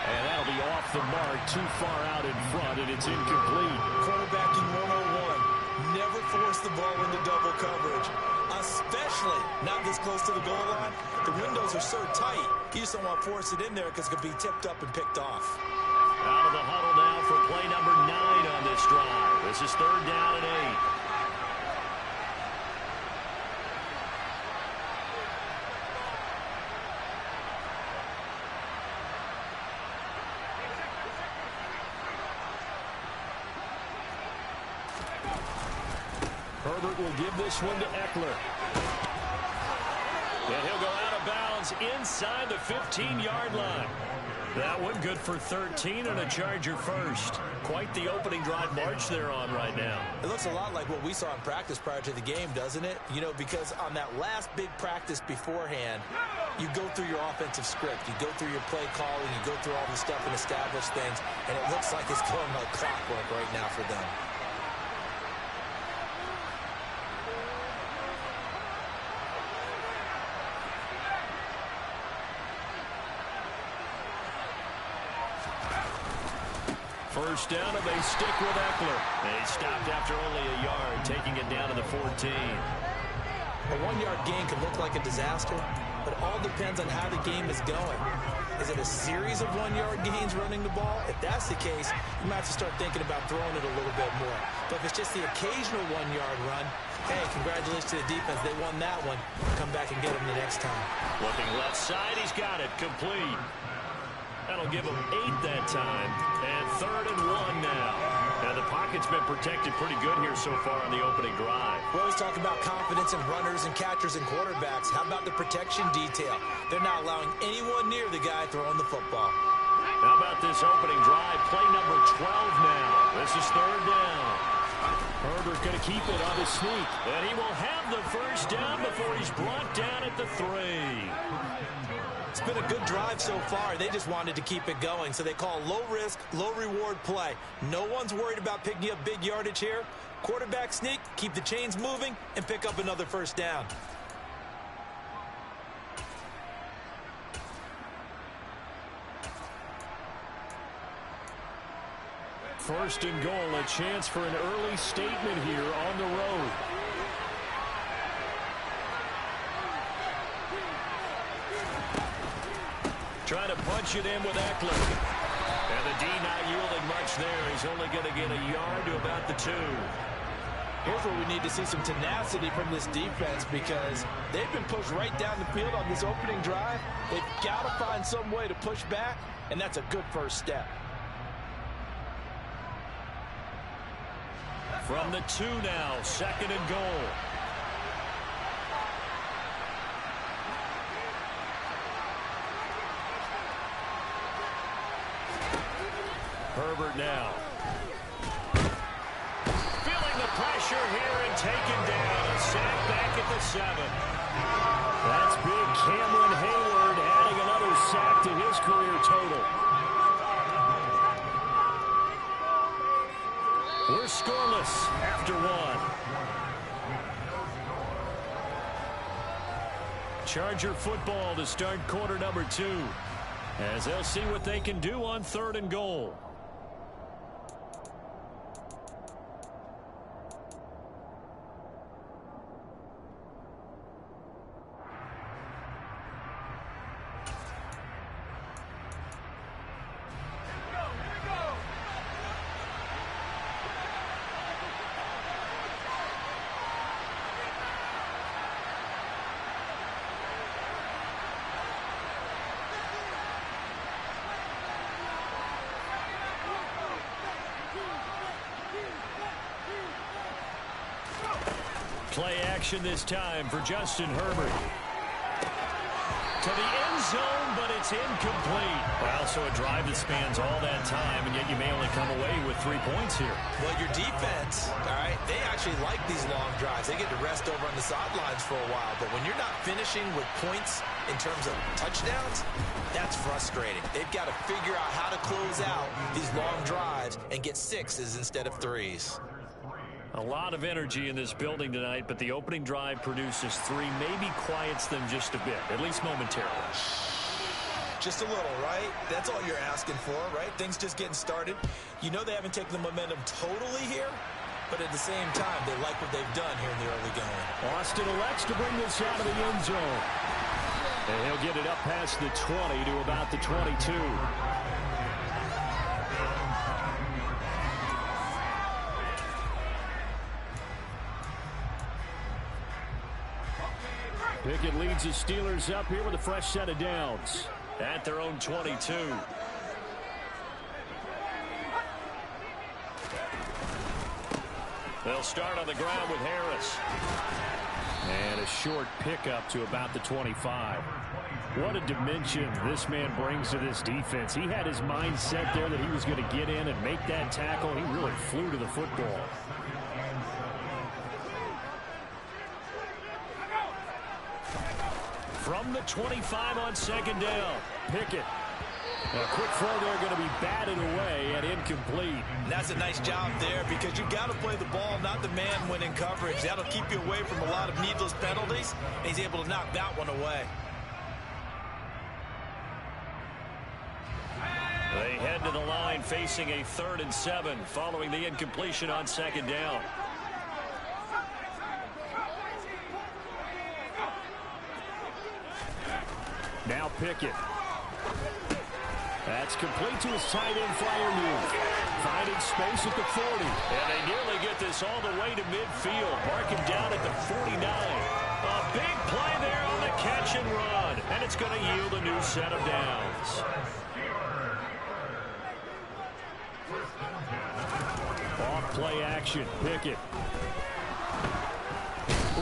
Speaker 1: And that'll be off the mark, too far out in front, and it's incomplete.
Speaker 2: Quarterbacking 101. Never force the ball into double coverage, especially not this close to the goal line. The windows are so tight, you just don't want to force it in there because it could be tipped up and picked off.
Speaker 1: Out of the huddle now for play number 9 on this drive. This is 3rd down and 8. Herbert will give this one to Eckler. And he'll go out of bounds inside the 15-yard line. That one good for 13 and a Charger first. Quite the opening drive march they're on right now.
Speaker 2: It looks a lot like what we saw in practice prior to the game, doesn't it? You know, because on that last big practice beforehand, you go through your offensive script. You go through your play calling. You go through all the stuff and establish things. And it looks like it's going like clockwork right now for them.
Speaker 1: First down, and they stick with Eckler. They stopped after only a yard, taking it down to the 14.
Speaker 2: A 1-yard gain can look like a disaster, but it all depends on how the game is going. Is it a series of 1-yard gains running the ball? If that's the case, you might have to start thinking about throwing it a little bit more. But if it's just the occasional 1-yard run, hey, congratulations to the defense. They won that one. Come back and get them the next time.
Speaker 1: Looking left side, he's got it. Complete. That'll give him 8 that time. And 3rd and 1 now. Now the pocket's been protected pretty good here so far on the opening drive.
Speaker 2: We always talk about confidence in runners and catchers and quarterbacks. How about the protection detail? They're not allowing anyone near the guy throwing the football.
Speaker 1: How about this opening drive? Play number 12 now. This is 3rd down. Herbert going to keep it on his sneak. And he will have the first down before he's brought down at the 3.
Speaker 2: It's been a good drive so far. They just wanted to keep it going, so they call low-risk, low-reward play. No one's worried about picking up big yardage here. Quarterback sneak, keep the chains moving, and pick up another first down.
Speaker 1: First and goal, a chance for an early statement here on the road. Trying to punch it in with Eckler. And the D not yielding much there. He's only going to get a yard to about the 2.
Speaker 2: Here's where we need to see some tenacity from this defense because they've been pushed right down the field on this opening drive. They've got to find some way to push back, and that's a good first step.
Speaker 1: From the 2 now, 2nd and goal. Herbert now. Feeling the pressure here and taken down. A sack back at the 7. That's big Cameron Hayward adding another sack to his career total. We're scoreless after 1. Charger football to start quarter number 2. As they'll see what they can do on 3rd and goal. Play action this time for Justin Herbert. To the end zone, but it's incomplete. Well, so a drive that spans all that time, and yet you may only come away with 3 points here.
Speaker 2: Well, your defense, all right, they actually like these long drives. They get to rest over on the sidelines for a while. But when you're not finishing with points in terms of touchdowns, that's frustrating. They've got to figure out how to close out these long drives and get 6s instead of 3s.
Speaker 1: A lot of energy in this building tonight, but the opening drive produces 3, maybe quiets them just a bit, at least momentarily.
Speaker 2: Just a little, right? That's all you're asking for, right? Things just getting started. You know they haven't taken the momentum totally here, but at the same time, they like what they've done here in the early going.
Speaker 3: Austin elects to bring this out of the end zone. And he'll get it up past the 20 to about the 22. Pickett leads the Steelers up here with a fresh set of downs.
Speaker 1: At their own 22. They'll start on the ground with Harris.
Speaker 3: And a short pickup to about the 25. What a dimension this man brings to this defense. He had his mind set there that he was going to get in and make that tackle. He really flew to the football.
Speaker 1: From the 25 on second down, Pickett.
Speaker 3: A quick throw there going to be batted away and incomplete.
Speaker 2: And that's a nice job there because you've got to play the ball, not the man winning coverage. That'll keep you away from a lot of needless penalties. And he's able to knock that one away.
Speaker 1: They head to the line facing a 3rd and 7 following the incompletion on second down.
Speaker 3: Now Pickett. That's complete to his tight end flyer move. Finding space at the 40.
Speaker 1: And they nearly get this all the way to midfield. Mark him down at the 49. A big play there on the catch and run. And it's going to yield a new set of downs.
Speaker 3: Off play action. Pickett.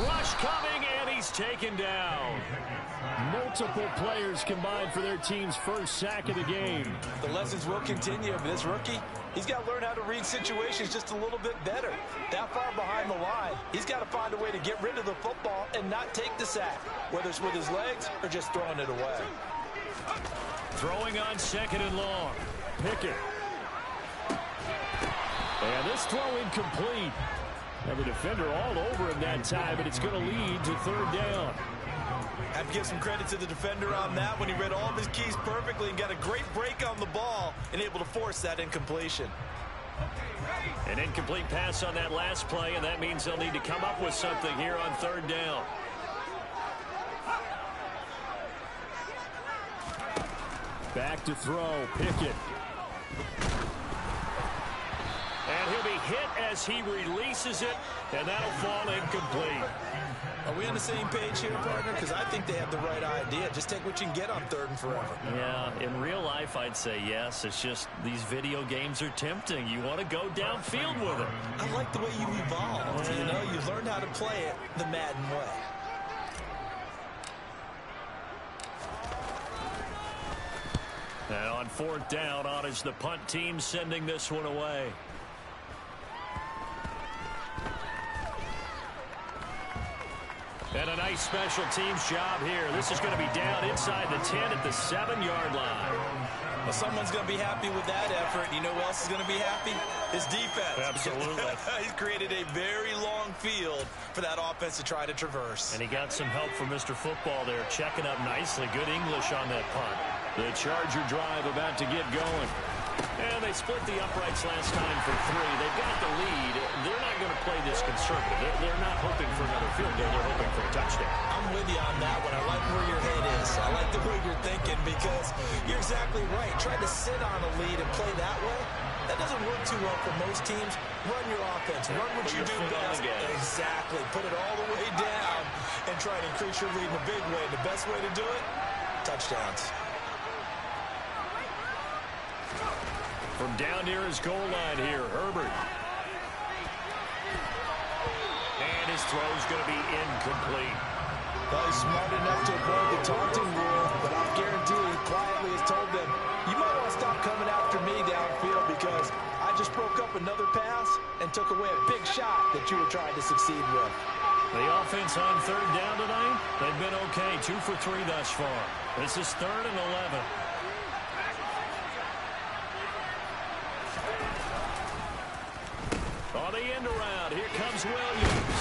Speaker 1: Rush coming, and he's taken down.
Speaker 3: Multiple players combined for their team's first sack of the game.
Speaker 2: The lessons will continue, but this rookie, he's got to learn how to read situations just a little bit better. That far behind the line, he's got to find a way to get rid of the football and not take the sack, whether it's with his legs or just throwing it away.
Speaker 1: Throwing on 2nd and long.
Speaker 3: Pickett. And this throw incomplete. And the defender all over him that time, but it's going to lead to 3rd down.
Speaker 2: I have to give some credit to the defender on that when he read all of his keys perfectly and got a great break on the ball and able to force that incompletion.
Speaker 1: An incomplete pass on that last play, and that means they'll need to come up with something here on 3rd down.
Speaker 3: Back to throw, Pickett.
Speaker 1: And he'll be hit as he releases it, and that'll fall incomplete.
Speaker 2: Are we on the same page here, partner? Because I think they have the right idea. Just take what you can get on 3rd and forever.
Speaker 1: Yeah, in real life, I'd say yes. It's just these video games are tempting. You want to go downfield with it.
Speaker 2: I like the way you evolved. You know, you learned how to play it the Madden way.
Speaker 1: And on 4th down, on is the punt team sending this one away. And a nice special teams job here. This is going to be down inside the 10 at the 7-yard line.
Speaker 2: Well, someone's going to be happy with that effort. You know who else is going to be happy? His defense.
Speaker 1: Absolutely.
Speaker 2: He's created a very long field for that offense to try to traverse.
Speaker 1: And he got some help from Mr. Football there, checking up nicely. Good English on that punt.
Speaker 3: The Charger drive about to get going.
Speaker 1: And they split the uprights last time for 3. They've got the lead. They're not going to play this conservative. They're not hoping for another field goal. They're hoping for a touchdown.
Speaker 2: I'm with you on that one. I like where your head is. I like the way you're thinking because you're exactly right. Trying to sit on a lead and play that way, that doesn't work too well for most teams. Run your offense. Run what you do best. Exactly. Put it all the way down and try to increase your lead in a big way. And the best way to do it, touchdowns.
Speaker 1: From down near his goal line here, Herbert. And his throw's going to be incomplete.
Speaker 2: Well, he's smart enough to avoid the taunting rule, but I'll guarantee he quietly has told them, you might want to stop coming after me downfield because I just broke up another pass and took away a big shot that you were trying to succeed with.
Speaker 1: The offense on third down tonight, they've been okay, 2 for 3 thus far. This is 3rd and 11. On the end around, here comes Williams.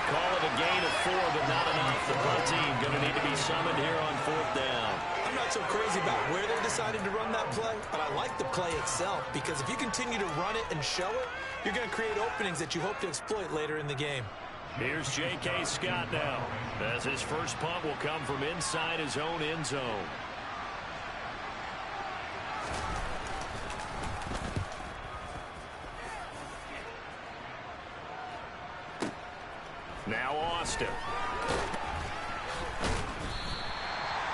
Speaker 1: Call it a gain of 4, but not enough. The punt team going to need to be summoned here on 4th down.
Speaker 2: I'm not so crazy about where they decided to run that play, but I like the play itself because if you continue to run it and show it, you're going to create openings that you hope to exploit later in the game.
Speaker 1: Here's J.K. Scott now, as his first punt will come from inside his own end zone. Now Austin.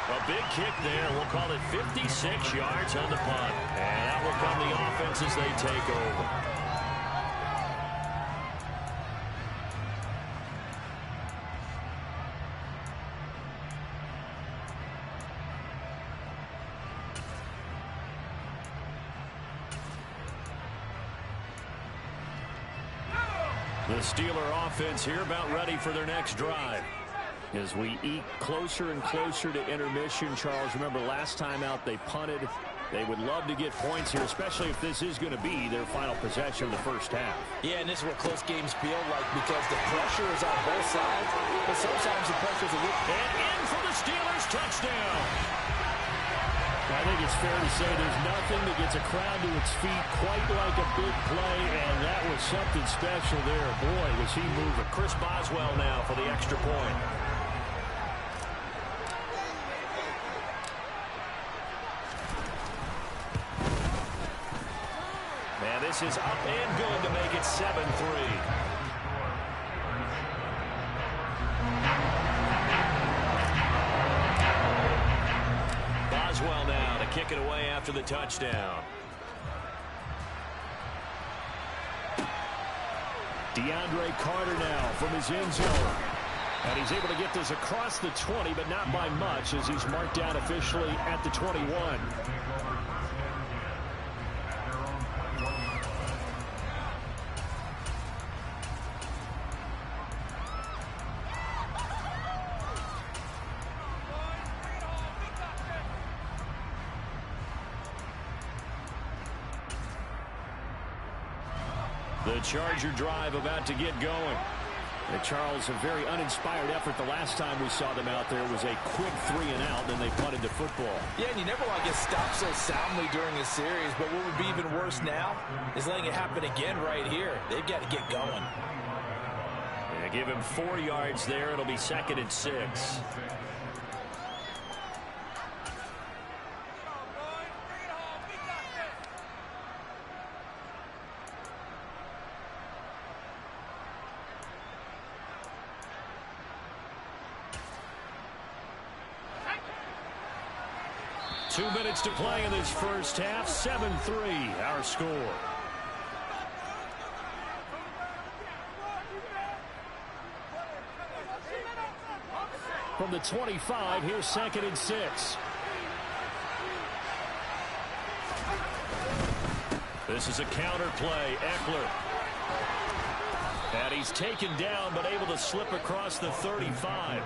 Speaker 1: A big kick there. We'll call it 56 yards on the punt. And that will come the offense as they take over. The Steeler offense here about ready for their next drive. As we eke closer and closer to intermission, Charles, remember last time out they punted. They would love to get points here, especially if this is going to be their final possession of the first half.
Speaker 2: Yeah, and this is what close games feel like because the pressure is on both sides, but sometimes the pressure is a little...
Speaker 1: And in for the Steelers, touchdown! I think it's fair to say there's nothing that gets a crowd to its feet quite like a big play, and that was something special there. Boy, was he moving. Chris Boswell now for the extra point. And this is up and good to make it 7-3. Boswell now to kick it away after the touchdown. DeAndre Carter now from his end zone. And he's able to get this across the 20, but not by much as he's marked down officially at the 21. The Charger drive about to get going. And Charles, a very uninspired effort the last time we saw them out there was a quick 3 and out, then they punted the football.
Speaker 2: Yeah, and you never want to get stopped so soundly during a series, but what would be even worse now is letting it happen again right here. They've got to get going.
Speaker 1: Yeah, give him 4 yards there. It'll be 2nd and 6. Two minutes to play in this first half. 7-3, our score. From the 25, here's 2nd and 6. This is a counter play. Eckler. And he's taken down, but able to slip across the 35.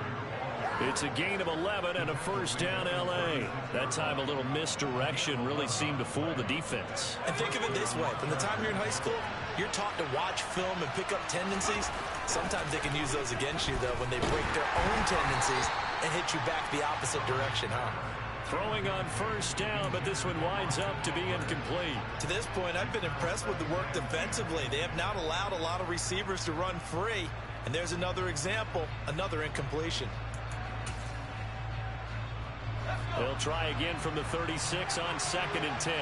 Speaker 1: It's a gain of 11 and a first down, L.A. That time a little misdirection really seemed to fool the defense.
Speaker 2: And think of it this way. From the time you're in high school, you're taught to watch film and pick up tendencies. Sometimes they can use those against you, though, when they break their own tendencies and hit you back the opposite direction, huh?
Speaker 1: Throwing on first down, but this one winds up to be incomplete.
Speaker 2: To this point, I've been impressed with the work defensively. They have not allowed a lot of receivers to run free. And there's another example, another incompletion.
Speaker 1: They'll try again from the 36 on 2nd and 10.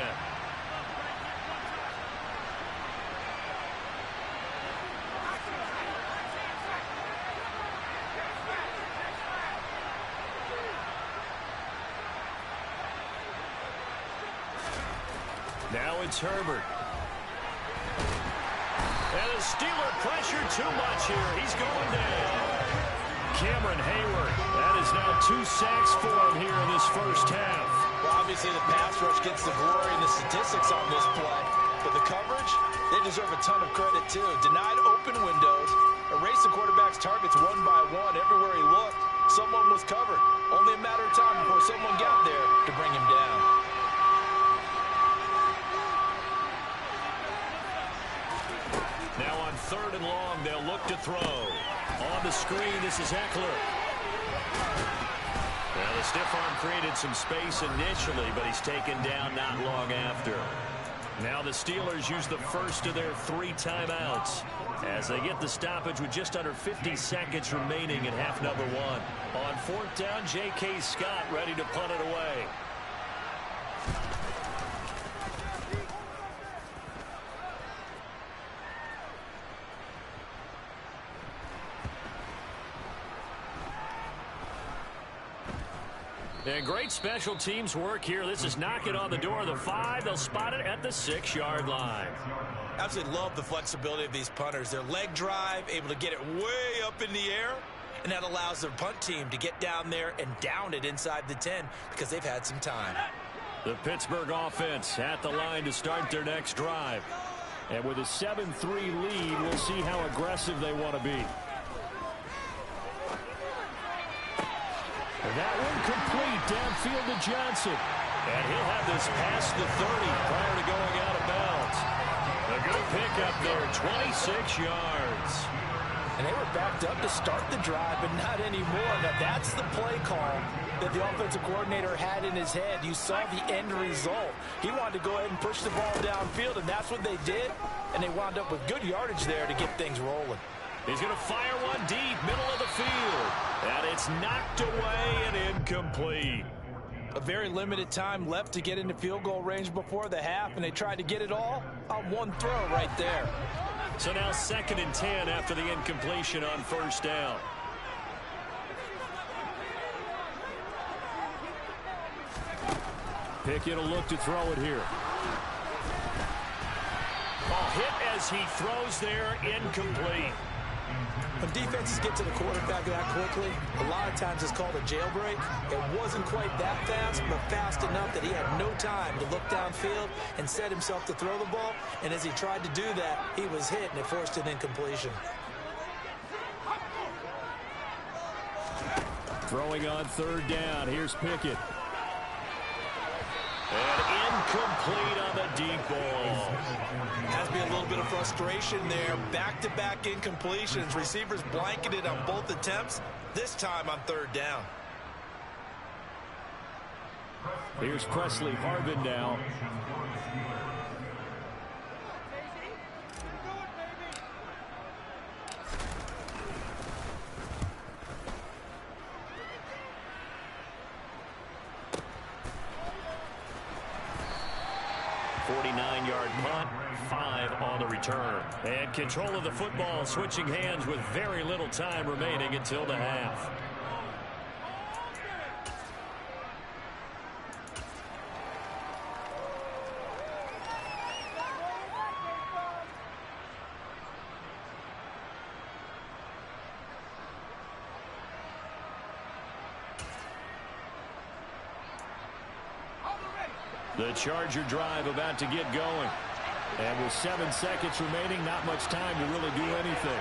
Speaker 1: Now it's Herbert. And the Steeler pressure too much here. He's going down.
Speaker 3: Cameron Hayward. That is now 2 sacks for him here in this first half.
Speaker 2: Well, obviously the pass rush gets the glory and the statistics on this play. But the coverage, they deserve a ton of credit too. Denied open windows, erased the quarterback's targets one by one. Everywhere he looked, someone was covered. Only a matter of time before someone got there to bring him down.
Speaker 3: Now on 3rd and long, they'll look to throw. On the screen, this is Eckler. Well, the stiff arm created some space initially, but he's taken down not long after. Now the Steelers use the first of their 3 timeouts as they get the stoppage with just under 50 seconds remaining in half number 1. On 4th down, J.K. Scott ready to punt it away. And great special teams work here. This is knocking on the door of the 5. They'll spot it at the 6-yard line.
Speaker 2: Absolutely love the flexibility of these punters. Their leg drive, able to get it way up in the air, and that allows their punt team to get down there and down it inside the 10 because they've had some time.
Speaker 3: The Pittsburgh offense at the line to start their next drive. And with a 7-3 lead, we'll see how aggressive they want to be. And that one complete downfield to Johnson. And he'll have this past the 30 prior to going out of bounds. A good pickup there, 26 yards.
Speaker 2: And they were backed up to start the drive, but not anymore. Now that's the play call that the offensive coordinator had in his head. You saw the end result. He wanted to go ahead and push the ball downfield, and that's what they did. And they wound up with good yardage there to get things rolling.
Speaker 3: He's going to fire one deep, middle of the field. And it's knocked away and incomplete.
Speaker 2: A very limited time left to get into field goal range before the half, and they tried to get it all on one throw right there.
Speaker 3: So now 2nd and 10 after the incompletion on 1st down. Pickett will look to throw it here. Ball hit as he throws there, incomplete.
Speaker 2: When defenses get to the quarterback that quickly, a lot of times it's called a jailbreak. It wasn't quite that fast, but fast enough that he had no time to look downfield and set himself to throw the ball. And as he tried to do that, he was hit, and it forced an incompletion.
Speaker 3: Throwing on 3rd down. Here's Pickett. And incomplete on the deep ball.
Speaker 2: Has to be a little bit of frustration there. Back-to-back incompletions. Receivers blanketed on both attempts, this time on 3rd down.
Speaker 3: Here's Presley Harvin now. Yard punt, 5 on the return. And control of the football switching hands with very little time remaining until the half. The Charger drive about to get going. And with 7 seconds remaining, not much time to really do anything.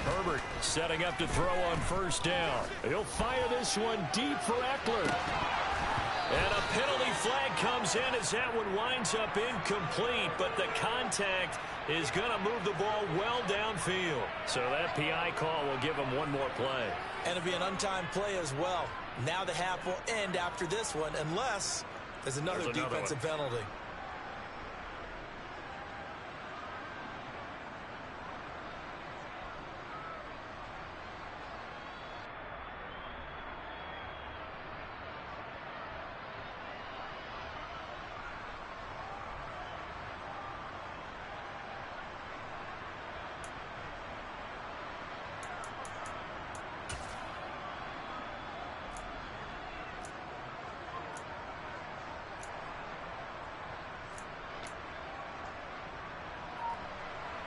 Speaker 3: Herbert setting up to throw on 1st down. He'll fire this one deep for Eckler. And a penalty flag comes in as that one winds up incomplete, but the contact is going to move the ball well downfield. So that PI call will give him one more play.
Speaker 2: And it'll be an untimed play as well. Now the half will end after this one, unless there's another defensive penalty.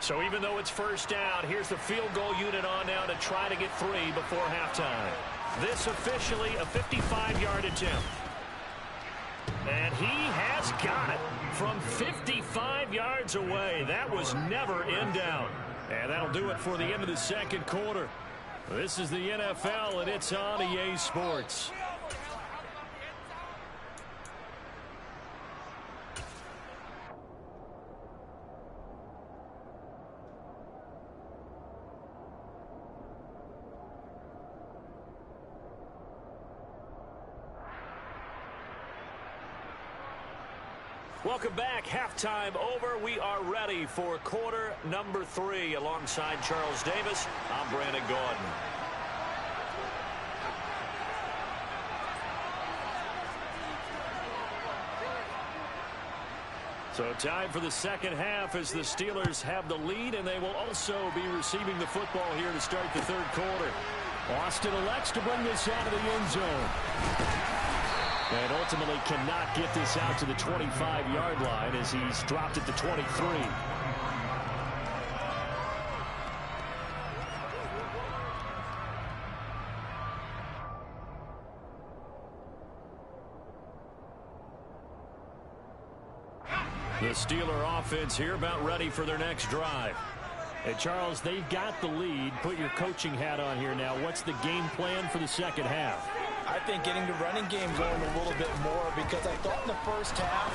Speaker 3: So even though it's first down, here's the field goal unit on now to try to get 3 before halftime. This officially a 55-yard attempt. And he has got it from 55 yards away. That was never in doubt. And that'll do it for the end of the second quarter. This is the NFL, and it's on EA Sports. Welcome back. Halftime over. We are ready for quarter number 3. Alongside Charles Davis, I'm Brandon Gordon. So time for the second half as the Steelers have the lead, and they will also be receiving the football here to start the third quarter. Austin elects to bring this out of the end zone. And ultimately cannot get this out to the 25-yard line as he's dropped it to 23. The Steeler offense here about ready for their next drive. Hey, Charles, they've got the lead. Put your coaching hat on here now. What's the game plan for the second half?
Speaker 2: I think getting the running game going a little bit more, because I thought in the first half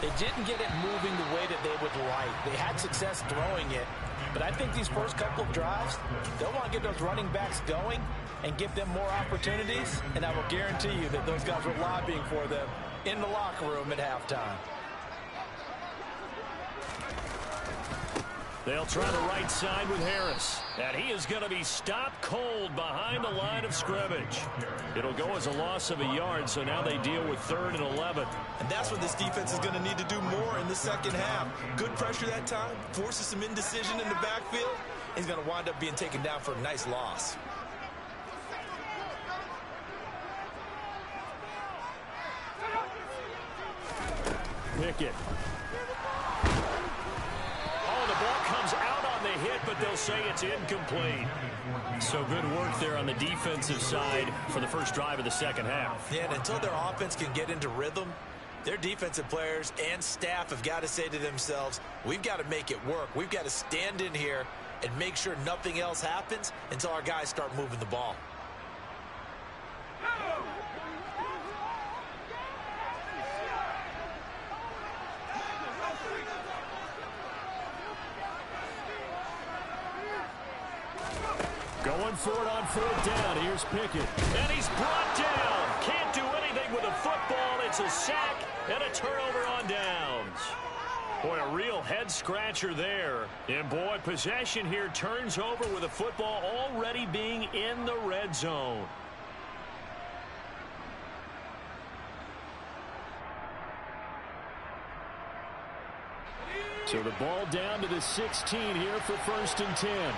Speaker 2: they didn't get it moving the way that they would like. They had success throwing it, but I think these first couple of drives, they'll want to get those running backs going and give them more opportunities, and I will guarantee you that those guys were lobbying for them in the locker room at halftime.
Speaker 3: They'll try the right side with Harris. And he is going to be stopped cold behind the line of scrimmage. It'll go as a loss of a yard, so now they deal with 3rd and 11.
Speaker 2: And that's what this defense is going to need to do more in the second half. Good pressure that time, forces some indecision in the backfield. He's going to wind up being taken down for a nice loss.
Speaker 3: Pickett. Ball comes out on the hit, but they'll say it's incomplete. So good work there on the defensive side for the first drive of the second half.
Speaker 2: Yeah, and until their offense can get into rhythm, their defensive players and staff have got to say to themselves, we've got to make it work. We've got to stand in here and make sure nothing else happens until our guys start moving the ball.
Speaker 3: Going for it on 4th down. Here's Pickett. And he's brought down. Can't do anything with a football. It's a sack and a turnover on downs. Boy, a real head-scratcher there. And, boy, possession here turns over with a football already being in the red zone. So the ball down to the 16 here for 1st and 10.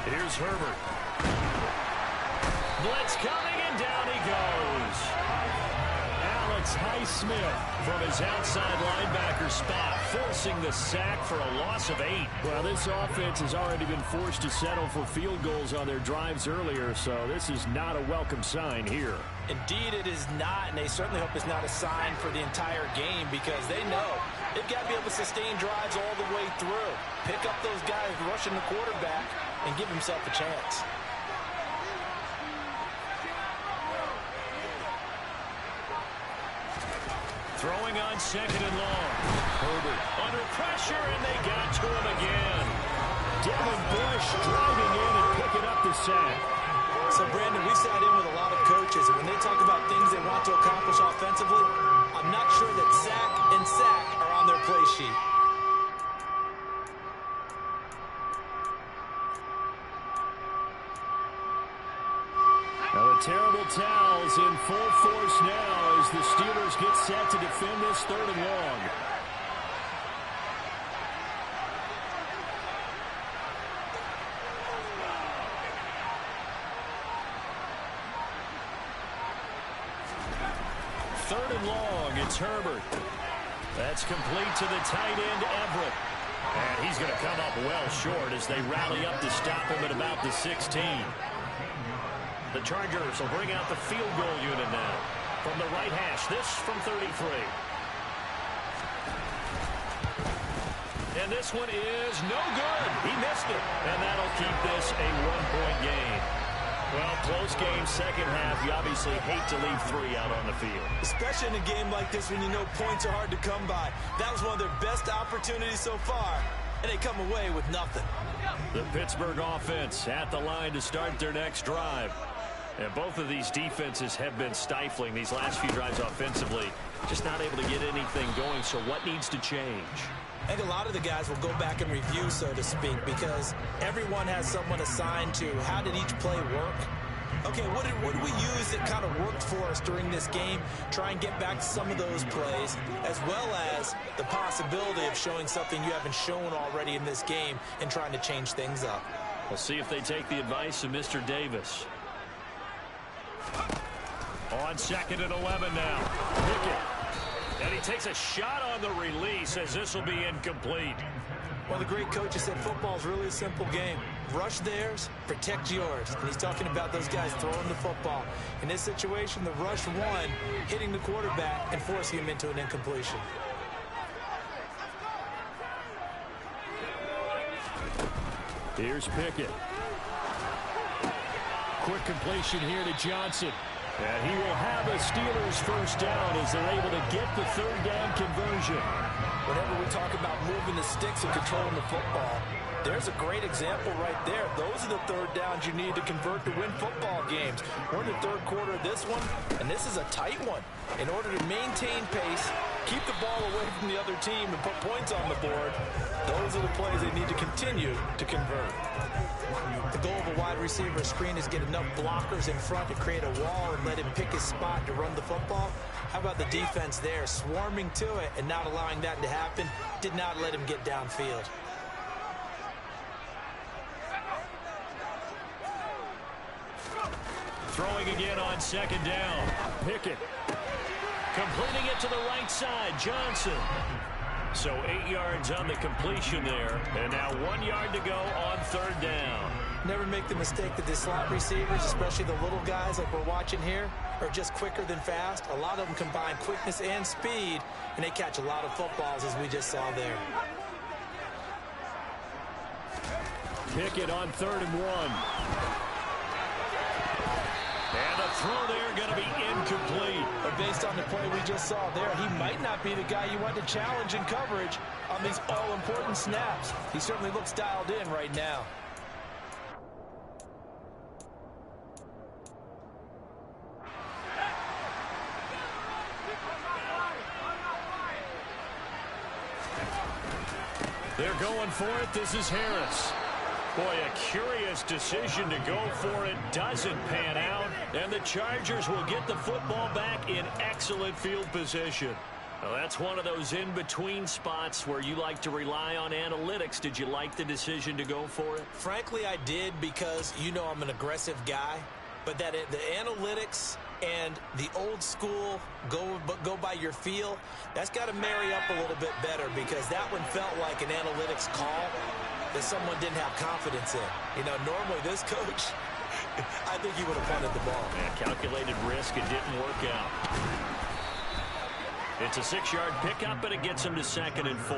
Speaker 3: Here's Herbert. Blitz coming, and down he goes. Alex Highsmith from his outside linebacker spot, forcing the sack for a loss of 8. Well, this offense has already been forced to settle for field goals on their drives earlier, so this is not a welcome sign here.
Speaker 2: Indeed, it is not, and they certainly hope it's not a sign for the entire game, because they know they've got to be able to sustain drives all the way through. Pick up those guys rushing the quarterback and give himself a chance.
Speaker 3: Throwing on 2nd and long. Herbert under pressure, and they got to him again. Devin Bush driving in and picking up the sack.
Speaker 2: So, Brandon, we sat in with a lot of coaches, and when they talk about things they want to accomplish offensively, I'm not sure that sack and sack are on their play sheet.
Speaker 3: Now the terrible towels in full force now as the Steelers get set to defend this 3rd and long.
Speaker 1: third and long. It's Herbert. That's complete to the tight end, Everett. And he's going to come up well short as they rally up to stop him at about the 16. The Chargers will bring out the field goal unit now. From the right hash, this from 33. And this one is no good. He missed it. And that'll keep this a one-point game. Well, close game, second half. You obviously hate to leave 3 out on the field.
Speaker 2: Especially in a game like this when you know points are hard to come by. That was one of their best opportunities so far, and they come away with nothing.
Speaker 1: The Pittsburgh offense at the line to start their next drive. And both of these defenses have been stifling these last few drives offensively. Just not able to get anything going, so what needs to change?
Speaker 2: I think a lot of the guys will go back and review, so to speak, because everyone has someone assigned to how did each play work. Okay, what did we use that kind of worked for us during this game? Try and get back to some of those plays, as well as the possibility of showing something you haven't shown already in this game and trying to change things up.
Speaker 1: We'll see if they take the advice of Mr. Davis. On 2nd and 11 now. Pickett. And he takes a shot on the release as this will be incomplete.
Speaker 2: One of the great coaches said football's really a simple game. Rush theirs, protect yours. And he's talking about those guys throwing the football. In this situation, the rush won, hitting the quarterback and forcing him into an incompletion.
Speaker 3: Here's Pickett. Quick completion here to Johnson. And he will have a Steelers first down as they're able to get the third down conversion.
Speaker 2: Whenever we talk about moving the sticks and controlling the football, there's a great example right there. Those are the third downs you need to convert to win football games. We're in the third quarter of this one, and this is a tight one. In order to maintain pace, keep the ball away from the other team, and put points on the board, those are the plays they need to continue to convert. The goal of a wide receiver screen is get enough blockers in front to create a wall and let him pick his spot to run the football. How about the defense there, swarming to it and not allowing that to happen? Did not let him get downfield.
Speaker 1: Throwing again on 2nd down. Pickett. Completing it to the right side. Johnson. So 8 yards on the completion there. And now 1 yard to go on 3rd down.
Speaker 2: Never make the mistake that the slot receivers, especially the little guys like we're watching here, are just quicker than fast. A lot of them combine quickness and speed, and they catch a lot of footballs, as we just saw there.
Speaker 3: Pickett on 3rd and 1.
Speaker 1: And the throw there going to be incomplete.
Speaker 2: But based on the play we just saw there, he might not be the guy you want to challenge in coverage on these all-important snaps. He certainly looks dialed in right now.
Speaker 1: They're going for it. This is Harris. Boy, a curious decision to go for it. Doesn't pan out. And the Chargers will get the football back in excellent field position. Well, that's one of those in-between spots where you like to rely on analytics. Did you like the decision to go for it?
Speaker 2: Frankly, I did, because you know I'm an aggressive guy. But the analytics and the old school go by your feel, that's got to marry up a little bit better, because that one felt like an analytics call that someone didn't have confidence in. You know, normally this coach, I think he would have punted the ball.
Speaker 1: Yeah, calculated risk. It didn't work out. It's a 6-yard pickup, and it gets him to 2nd and 4.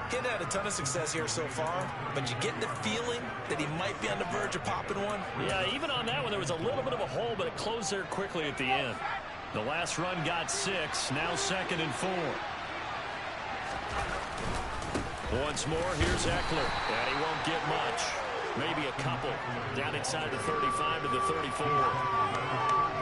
Speaker 2: He hadn't had a ton of success here so far, but you get the feeling that he might be on the verge of popping one.
Speaker 1: Yeah, even on that one, there was a little bit of a hole, but it closed there quickly at the end. The last run got 6, now 2nd and 4. Once more, here's Eckler, and he won't get much. Maybe a couple. Down inside the 35 to the 34.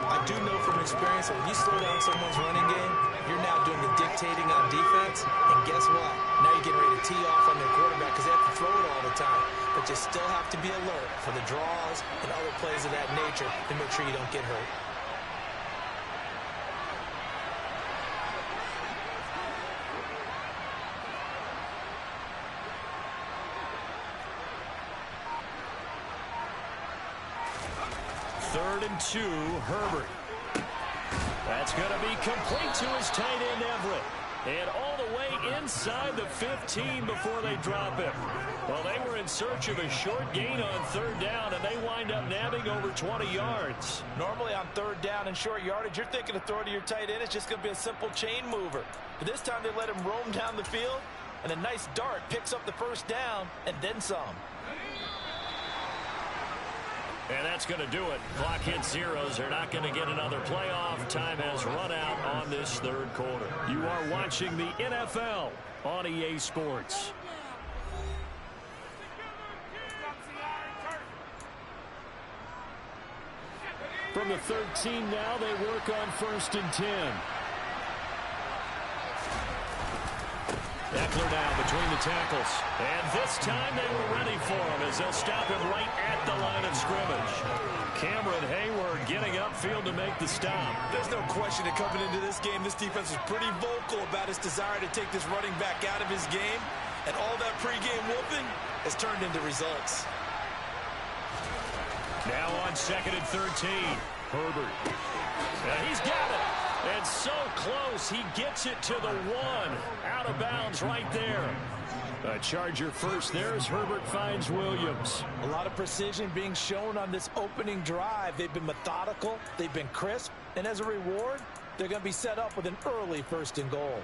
Speaker 2: I do know from experience that when you slow down someone's running game, you're now doing the dictating on defense, and guess what? Now you're getting ready to tee off on their quarterback because they have to throw it all the time. But you still have to be alert for the draws and other plays of that nature to make sure you don't get hurt.
Speaker 1: Third and 2, Herbert. That's going to be complete to his tight end, Everett. And all the way inside the 15 before they drop him. Well, they were in search of a short gain on third down, and they wind up nabbing over 20 yards.
Speaker 2: Normally on third down and short yardage, you're thinking of throwing to your tight end. It's just going to be a simple chain mover. But this time they let him roam down the field, and a nice dart picks up the first down and then some.
Speaker 1: And that's going to do it. Clock hits zeros. They're not going to get another playoff. Time has run out on this third quarter. You are watching the NFL on EA Sports. From the 13 now, they work on 1st and 10. Eckler now between the tackles. And this time they were ready for him as they'll stop him right at the line of scrimmage. Cameron Hayward getting upfield to make the stop.
Speaker 2: There's no question that coming into this game, this defense was pretty vocal about his desire to take this running back out of his game. And all that pregame whooping has turned into results.
Speaker 1: Now on 2nd and 13. Herbert. He's got it. And so close, he gets it to the 1. Out of bounds right there. A Charger first there as Herbert finds Williams.
Speaker 2: A lot of precision being shown on this opening drive. They've been methodical, they've been crisp, and as a reward, they're going to be set up with an early 1st and goal.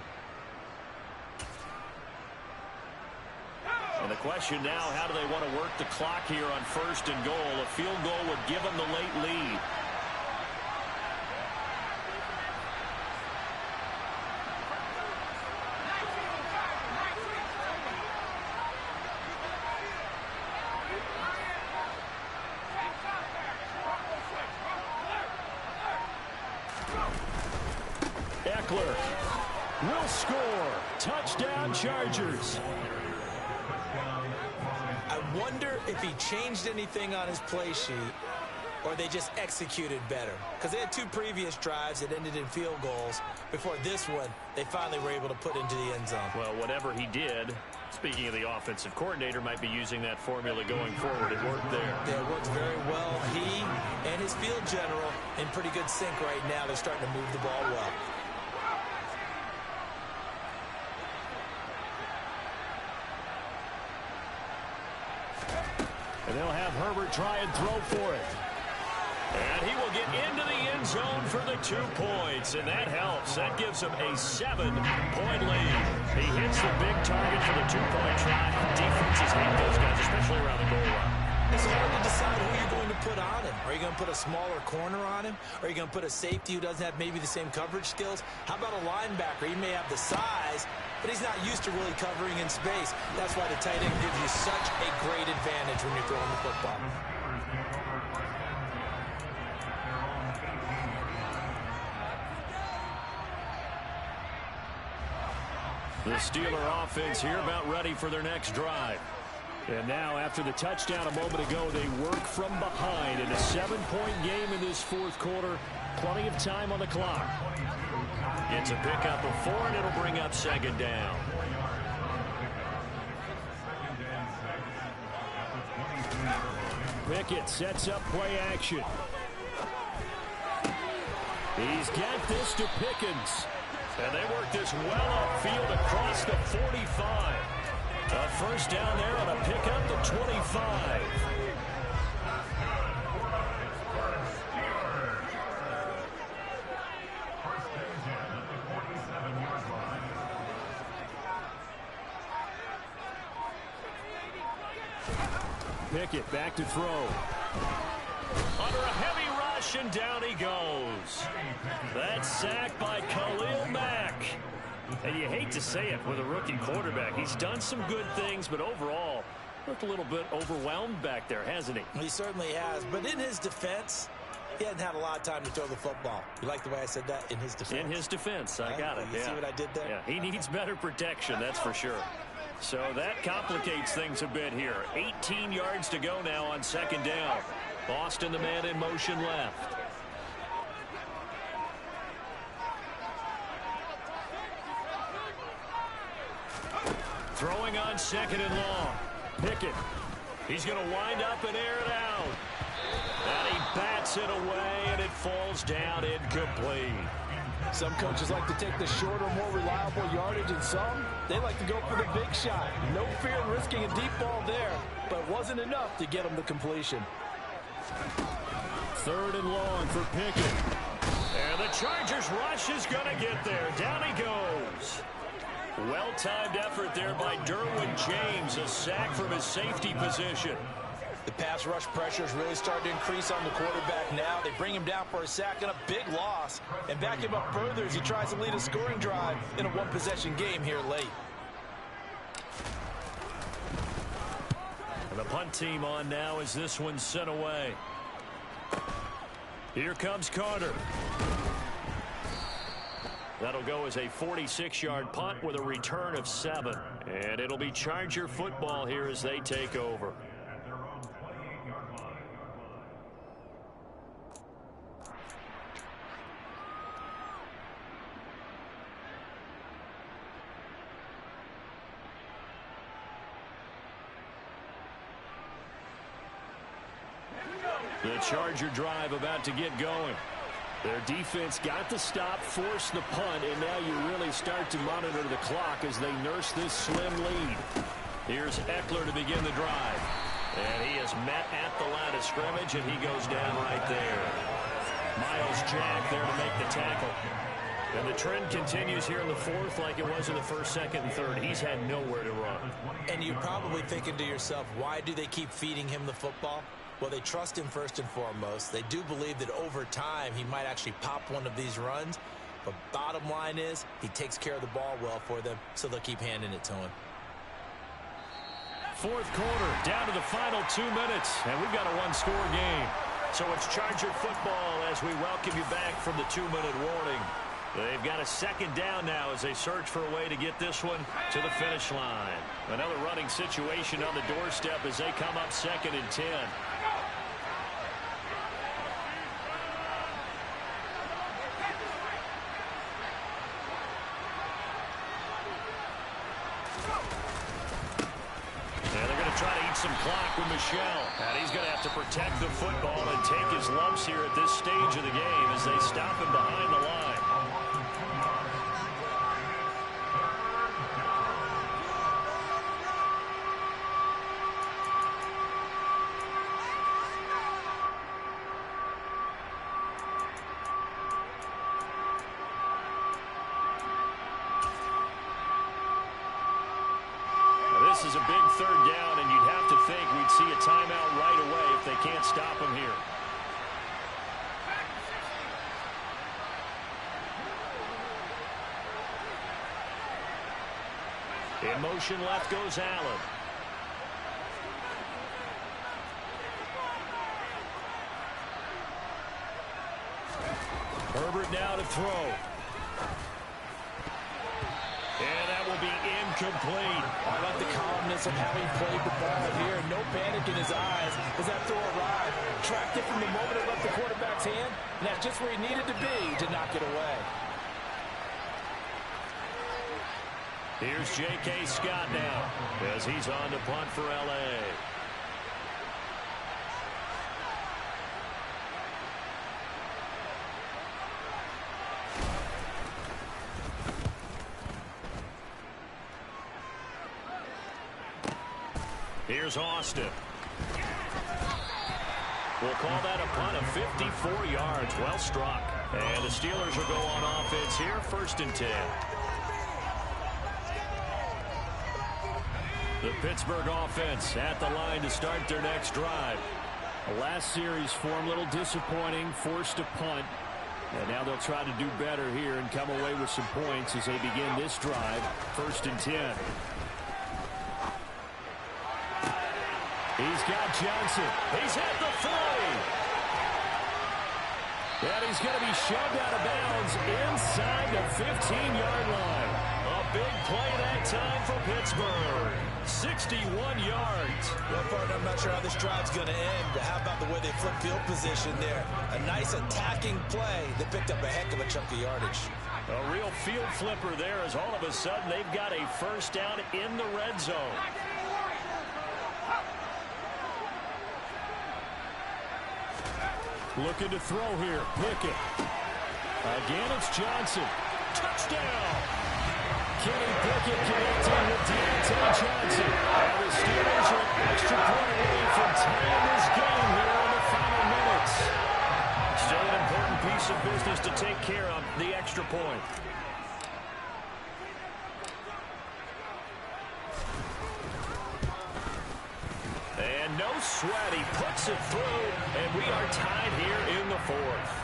Speaker 1: And the question now, how do they want to work the clock here on 1st and goal? A field goal would give them the late lead. Eckler will score. Touchdown, Chargers.
Speaker 2: I wonder if he changed anything on his play sheet or they just executed better. Because they had 2 previous drives that ended in field goals. Before this one, they finally were able to put into the end zone.
Speaker 1: Well, whatever he did, speaking of the offensive coordinator, might be using that formula going forward. It worked there.
Speaker 2: Yeah, it worked very well. He and his field general in pretty good sync right now. They're starting to move the ball well.
Speaker 1: And they'll have Herbert try and throw for it. And he will get into the end zone for the 2 points. And that helps. That gives him a 7-point lead. He hits the big target for the 2-point try. Defenses hate those guys, especially around the goal line.
Speaker 2: It's hard to decide who you're going to put on him. Are you going to put a smaller corner on him? Are you going to put a safety who doesn't have maybe the same coverage skills? How about a linebacker? He may have the size, but he's not used to really covering in space. That's why the tight end gives you such a great advantage when you're throwing the football.
Speaker 1: The Steeler offense here about ready for their next drive. And now, after the touchdown a moment ago, they work from behind in a 7-point game in this 4th quarter. Plenty of time on the clock. It's a pickup of 4, and it'll bring up 2nd down. Pickett sets up play action. He's got this to Pickens. And they work this well upfield across the 45. A first down there on a pickup to 25. Pickett back to throw. Under a heavy rush, and down he goes. That's sacked by Khalil Mack. And you hate to say it with a rookie quarterback. He's done some good things, but overall, looked a little bit overwhelmed back there, hasn't he?
Speaker 2: He certainly has. But in his defense, he hasn't had a lot of time to throw the football. You like the way I said that? In his defense.
Speaker 1: In his defense. I got it.
Speaker 2: You see what I did there?
Speaker 1: Yeah, he needs better protection, that's for sure. So that complicates things a bit here. 18 yards to go now on 2nd down. Boston, the man in motion left. Throwing on 2nd and long. Pickett. He's going to wind up and air it out. And he bats it away, and it falls down incomplete.
Speaker 2: Some coaches like to take the shorter, more reliable yardage, and some, they like to go for the big shot. No fear in risking a deep ball there, but it wasn't enough to get him the completion.
Speaker 3: 3rd and long for Pickett.
Speaker 1: And the Chargers rush is going to get there. Down he goes. Well-timed effort there by Derwin James. A sack from his safety position.
Speaker 2: The pass rush pressure is really starting to increase on the quarterback now. They bring him down for a sack and a big loss, and back him up further as he tries to lead a scoring drive in a one-possession game here late.
Speaker 1: And the punt team on now as this one's sent away. Here comes Carter. That'll go as a 46-yard punt with a return of 7. And it'll be Charger football here as they take over. The Charger drive about to get going. Their defense got the stop, forced the punt, and now you really start to monitor the clock as they nurse this slim lead. Here's Eckler to begin the drive. And he is met at the line of scrimmage, and he goes down right there. Miles Jack there to make the tackle. And the trend continues here in the 4th like it was in the 1st, 2nd, and 3rd. He's had nowhere to run.
Speaker 2: And you're probably thinking to yourself, why do they keep feeding him the football? Well, they trust him first and foremost. They do believe that over time he might actually pop one of these runs. But bottom line is he takes care of the ball well for them, so they'll keep handing it to him.
Speaker 1: 4th quarter, down to the final 2 minutes, and we've got a one-score game. So it's Charger football as we welcome you back from the 2-minute warning. They've got a 2nd down now as they search for a way to get this one to the finish line. Another running situation on the doorstep as they come up 2nd and 10. Try to eat some clock with Michelle. And he's going to have to protect the football and take his lumps here at this stage of the game as they stop him behind the line. This is a big 3rd down, and you'd have to think we'd see a timeout right away if they can't stop him here. In motion left goes Allen. Herbert now to throw. And that will be incomplete.
Speaker 2: I like the calmness of having played the ball here. No panic in his eyes as that throw arrived. Tracked it from the moment it left the quarterback's hand, and that's just where he needed to be to knock it away.
Speaker 1: Here's J.K. Scott now as he's on to punt for L.A. Here's Austin. We'll call that a punt of 54 yards. Well struck. And the Steelers will go on offense here, 1st and 10. The Pittsburgh offense at the line to start their next drive.
Speaker 3: The last series for them, a little disappointing, forced a punt. And now they'll try to do better here and come away with some points as they begin this drive, 1st and 10. He's got Johnson.
Speaker 1: He's at the 40.
Speaker 3: And he's going to be shoved out of bounds inside the 15-yard line.
Speaker 1: A big play that time for Pittsburgh. 61 yards.
Speaker 2: Well, partner, I'm not sure how this drive's going to end, but how about the way they flip field position there? A nice attacking play that picked up a heck of a chunk of yardage.
Speaker 1: A real field flipper there as all of a sudden they've got a 1st down in the red zone.
Speaker 3: Looking to throw here. Pickett. A Again, it's Johnson. Touchdown! Kenny Pickett connecting with Deontay Johnson. And the Steelers are an extra point away from tying this game here in the final minutes.
Speaker 1: Still an important piece of business to take care of, the extra point. And no sweat, he puts it through, and we are tied here in the fourth.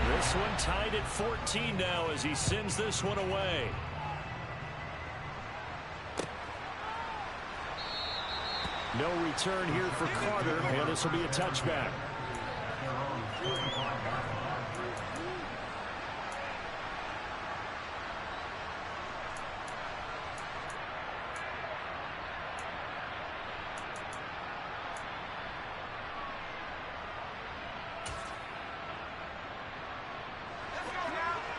Speaker 1: This one tied at 14 now as he sends this one away.
Speaker 3: No return here for Carter, and this will be a touchback.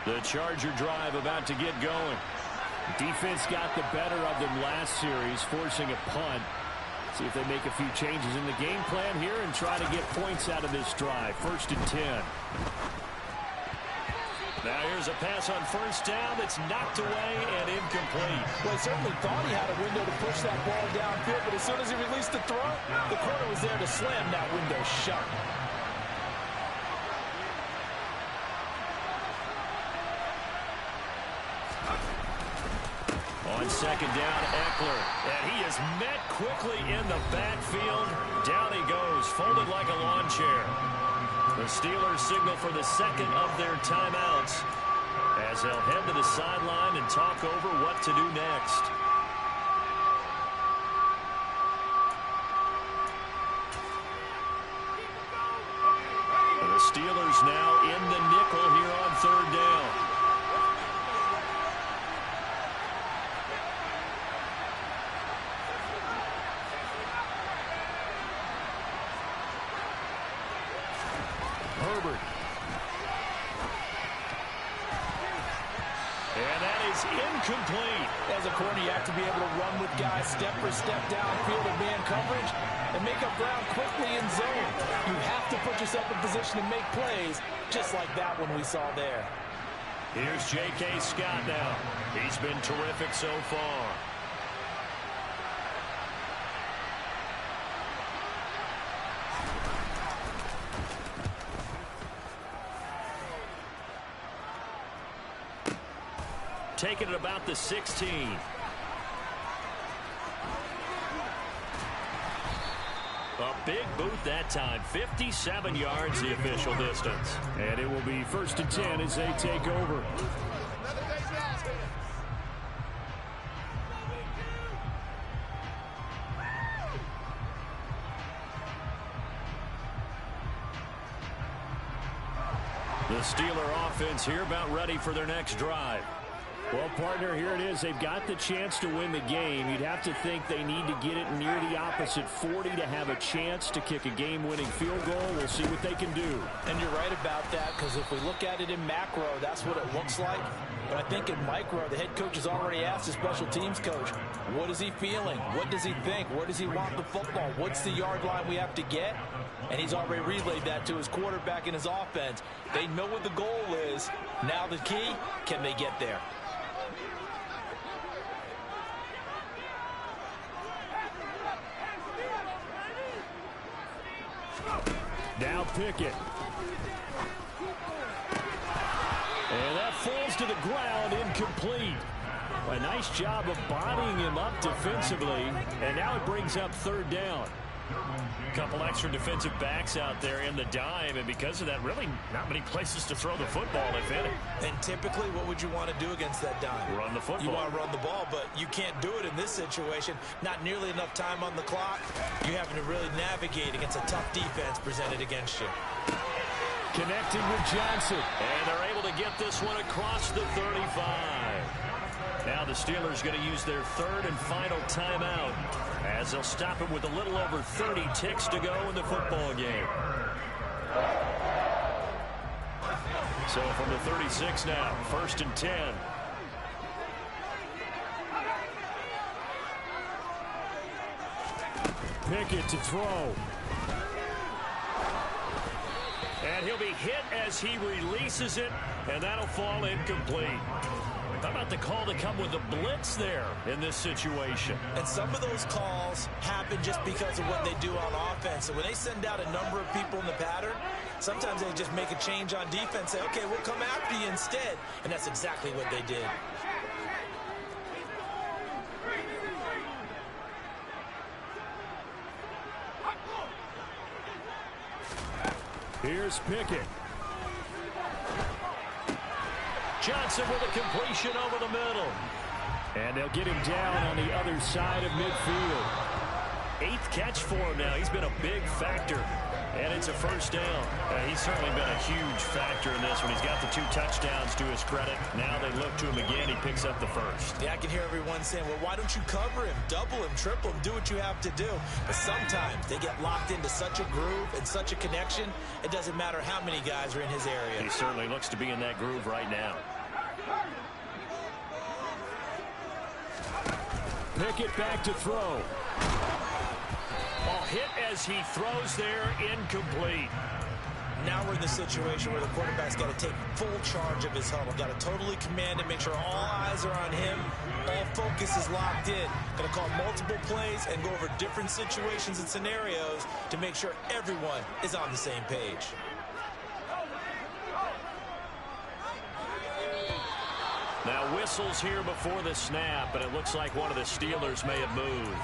Speaker 1: The Charger drive about to get going.
Speaker 3: Defense got the better of them last series, forcing a punt. See if they make a few changes in the game plan here and try to get points out of this drive. 1st and 10.
Speaker 1: Now here's a pass on first down that's knocked away and incomplete.
Speaker 2: Well, he certainly thought he had a window to push that ball downfield, but as soon as he released the throw, the corner was there to slam that window shut.
Speaker 1: On second down, Eckler. And he is met quickly in the backfield. Down he goes, folded like a lawn chair. The Steelers signal for the second of their timeouts as they'll head to the sideline and talk over what to do next. The Steelers now in the nickel here on third down. Herbert. And that is incomplete.
Speaker 2: As a corner, you have to be able to run with guys step for step downfield in man coverage and make up ground quickly in zone. You have to put yourself in position to make plays, just like that one we saw there.
Speaker 1: Here's J.K. Scott now. He's been terrific so far. Taking it about the 16. A big boot that time. 57 yards the official distance.
Speaker 3: And it will be 1st and 10 as they take over.
Speaker 1: The Steeler offense here about ready for their next drive.
Speaker 3: Well, partner, here it is. They've got the chance to win the game. You'd have to think they need to get it near the opposite 40 to have a chance to kick a game-winning field goal. We'll see what they can do.
Speaker 2: And you're right about that, because if we look at it in macro, that's what it looks like. But I think in micro, the head coach has already asked the special teams coach, what is he feeling? What does he think? Where does he want the football? What's the yard line we have to get? And he's already relayed that to his quarterback and his offense. They know what the goal is. Now the key, can they get there?
Speaker 3: Now Pickett.
Speaker 1: And that falls to the ground, incomplete.
Speaker 3: A nice job of bodying him up defensively, and now it brings up 3rd down.
Speaker 1: A couple extra defensive backs out there in the dime, and because of that, really not many places to throw the football, if any.
Speaker 2: And typically, what would you want to do against that dime?
Speaker 1: Run the football.
Speaker 2: You want to run the ball, but you can't do it in this situation. Not nearly enough time on the clock. You're having to really navigate against a tough defense presented against you.
Speaker 3: Connecting with Johnson.
Speaker 1: And they're able to get this one across the 35. Now the Steelers going to use their 3rd and final timeout as they'll stop it with a little over 30 ticks to go in the football game. So from the 36 now, 1st and 10.
Speaker 3: Pickett to throw.
Speaker 1: And he'll be hit as he releases it, and that'll fall incomplete. How about the call to come with a blitz there in this situation?
Speaker 2: And some of those calls happen just because of what they do on offense. So when they send out a number of people in the pattern, sometimes they just make a change on defense, say, okay, we'll come after you instead. And that's exactly what they did.
Speaker 3: Here's Pickett.
Speaker 1: Johnson with a completion over the middle.
Speaker 3: And they'll get him down on the other side of midfield.
Speaker 1: 8th catch for him now. He's been a big factor. And it's a first down. He's certainly been a huge factor in this one. He's got the 2 touchdowns to his credit. Now they look to him again. He picks up the first.
Speaker 2: Yeah, I can hear everyone saying, well, why don't you cover him? Double him, triple him, do what you have to do. But sometimes they get locked into such a groove and such a connection, it doesn't matter how many guys are in his area.
Speaker 1: He certainly looks to be in that groove right now.
Speaker 3: Pickett back to throw.
Speaker 1: Ball hit as he throws there, incomplete.
Speaker 2: Now we're in the situation where the quarterback's got to take full charge of his huddle. Got to totally command it, make sure all eyes are on him. All focus is locked in. Got to call multiple plays and go over different situations and scenarios to make sure everyone is on the same page.
Speaker 1: Now whistles here before the snap, and it looks like one of the Steelers may have moved.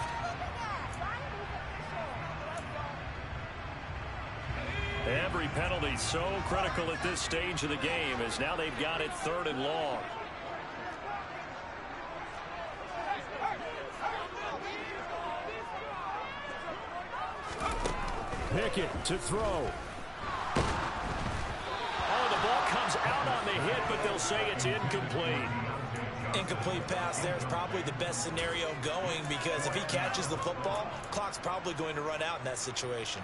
Speaker 1: Every penalty so critical at this stage of the game, as now they've got it 3rd and long.
Speaker 3: Pickett to throw.
Speaker 1: Oh, the ball comes out on the hit, but they'll say it's incomplete.
Speaker 2: Incomplete pass there is probably the best scenario going, because if he catches the football, clock's probably going to run out in that situation.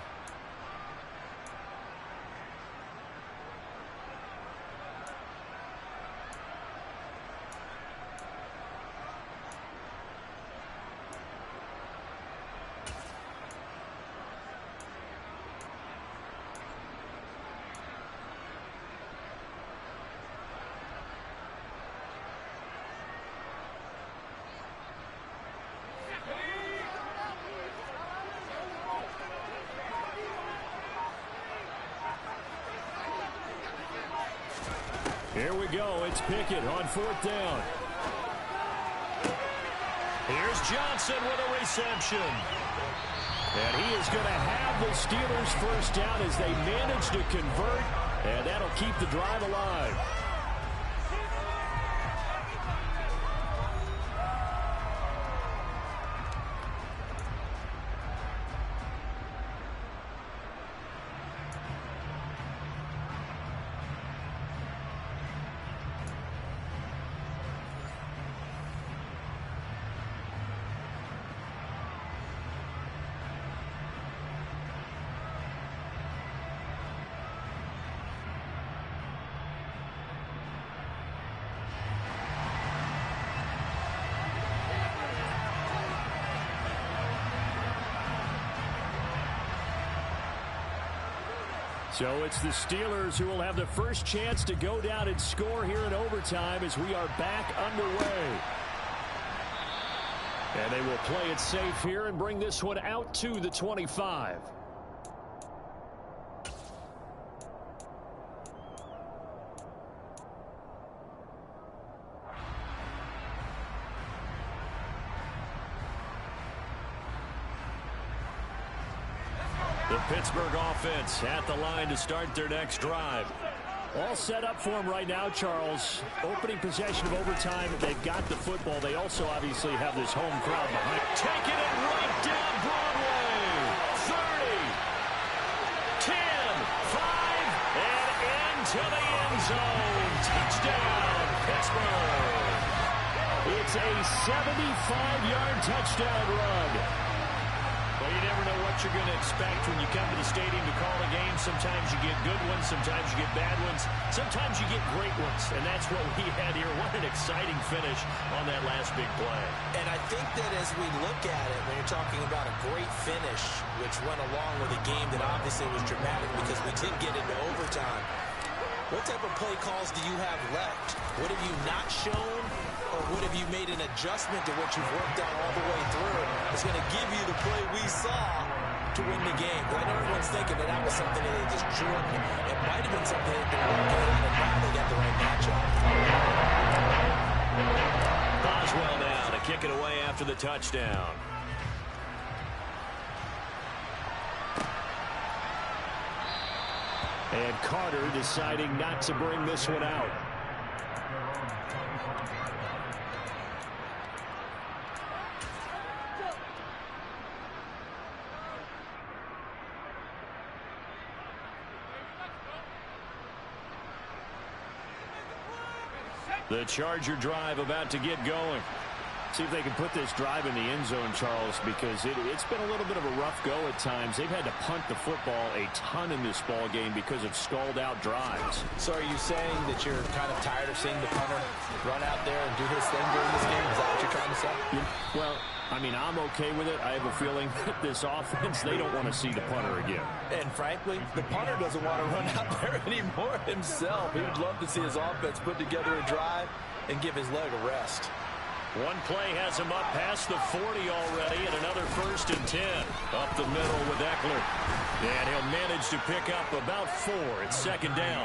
Speaker 3: Here we go. It's Pickett on 4th down.
Speaker 1: Here's Johnson with a reception.
Speaker 3: And he is going to have the Steelers first down as they manage to convert, and that'll keep the drive alive. So it's the Steelers who will have the first chance to go down and score here in overtime as we are back underway. And they will play it safe here and bring this one out to the 25.
Speaker 1: The Pittsburgh offense at the line to start their next drive.
Speaker 3: All set up for them right now, Charles. Opening possession of overtime. They've got the football. They also obviously have this home crowd behind.
Speaker 1: Taking it right down Broadway. 30, 10, 5, and into the end zone. Touchdown, Pittsburgh.
Speaker 3: It's a 75-yard touchdown run.
Speaker 1: Well, you never know what you're going to expect when you come to the stadium to call a game. Sometimes you get good ones. Sometimes you get bad ones. Sometimes you get great ones. And that's what we had here. What an exciting finish on that last big play.
Speaker 2: And I think that as we look at it, when you're talking about a great finish, which went along with a game that obviously was dramatic because we did get into overtime, what type of play calls do you have left? What have you not shown? Or what have you made an adjustment to what you've worked on all the way through? It's going to give you the play we saw to win the game. But I know everyone's thinking that was something that they just drew up. It might have been something they've been working on, and now they got the right matchup.
Speaker 1: Boswell now to kick it away after the touchdown. And Carter deciding not to bring this one out. The Charger drive about to get going. See if they can put this drive in the end zone, Charles, because it's been a little bit of a rough go at times. They've had to punt the football a ton in this ball game because of stalled-out drives.
Speaker 2: So are you saying that you're kind of tired of seeing the punter run out there and do his thing during this game? Is that what you're trying to say?
Speaker 3: Well, I mean, I'm okay with it. I have a feeling that this offense, they don't want to see the punter again.
Speaker 2: And frankly, the punter doesn't want to run out there anymore himself. He would love to see his offense put together a drive and give his leg a rest.
Speaker 1: One play has him up past the 40 already, and another 1st and 10. Up the middle with Eckler. And he'll manage to pick up about 4. It's 2nd down.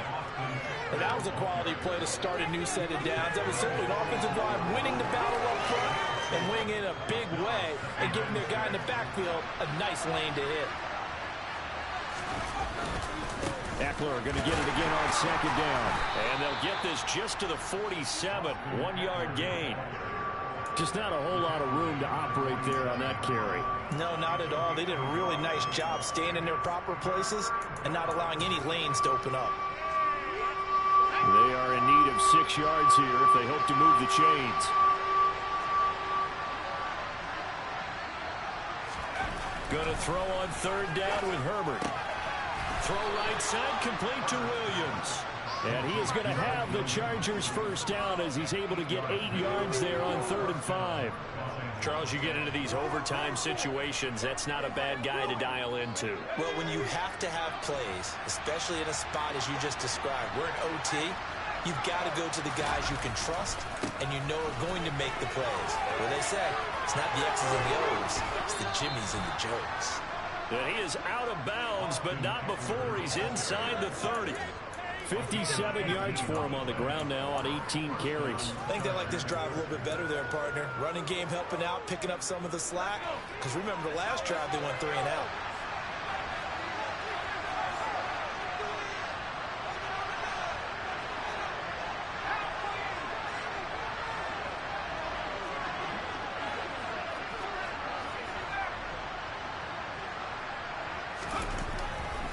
Speaker 2: And that was a quality play to start a new set of downs. That was simply an offensive drive winning the battle up front and winning in a big way and giving their guy in the backfield a nice lane to hit.
Speaker 3: Eckler going to get it again on 2nd down.
Speaker 1: And they'll get this just to the 47. 1-yard gain.
Speaker 3: Just not a whole lot of room to operate there on that carry.
Speaker 2: No, not at all. They did a really nice job staying in their proper places and not allowing any lanes to open up.
Speaker 3: They are in need of 6 yards here if they hope to move the chains.
Speaker 1: Going to throw on 3rd down with Herbert. Throw right side, complete to Williams. And he is going to have the Chargers 1st down as he's able to get 8 yards there on 3rd and 5. Charles, you get into these overtime situations, that's not a bad guy to dial into.
Speaker 2: Well, when you have to have plays, especially in a spot as you just described, we're in OT, you've got to go to the guys you can trust and you know are going to make the plays. Well, they say it's not the X's and the O's, it's the Jimmys and the Joes.
Speaker 1: And he is out of bounds, but not before he's inside the 30.
Speaker 3: 57 yards for him on the ground now on 18 carries.
Speaker 2: I think they like this drive a little bit better there, partner. Running game helping out, picking up some of the slack. Because remember, the last drive they went 3 and out.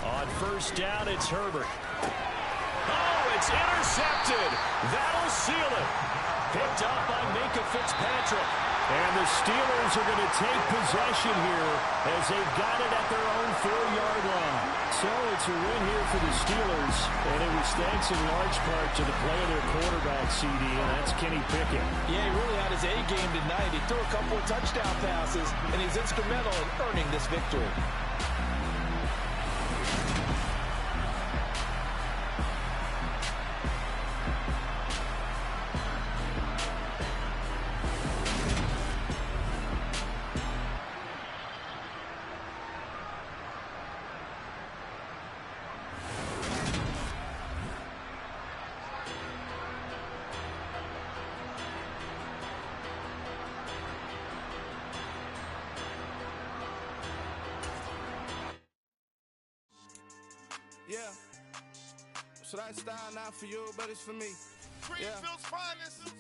Speaker 1: On 1st down, it's Herbert. It's intercepted. That'll seal it. Picked up by Minka Fitzpatrick.
Speaker 3: And the Steelers are going to take possession here as they've got it at their own 4-yard line. So it's a win here for the Steelers, and it was thanks in large part to the play of their quarterback, CD, and that's Kenny Pickett.
Speaker 2: Yeah, he really had his A game tonight. He threw a couple of touchdown passes, and he's instrumental in earning this victory.
Speaker 4: Yeah. So that style not for you, but it's for me.
Speaker 5: Greenfield's finest.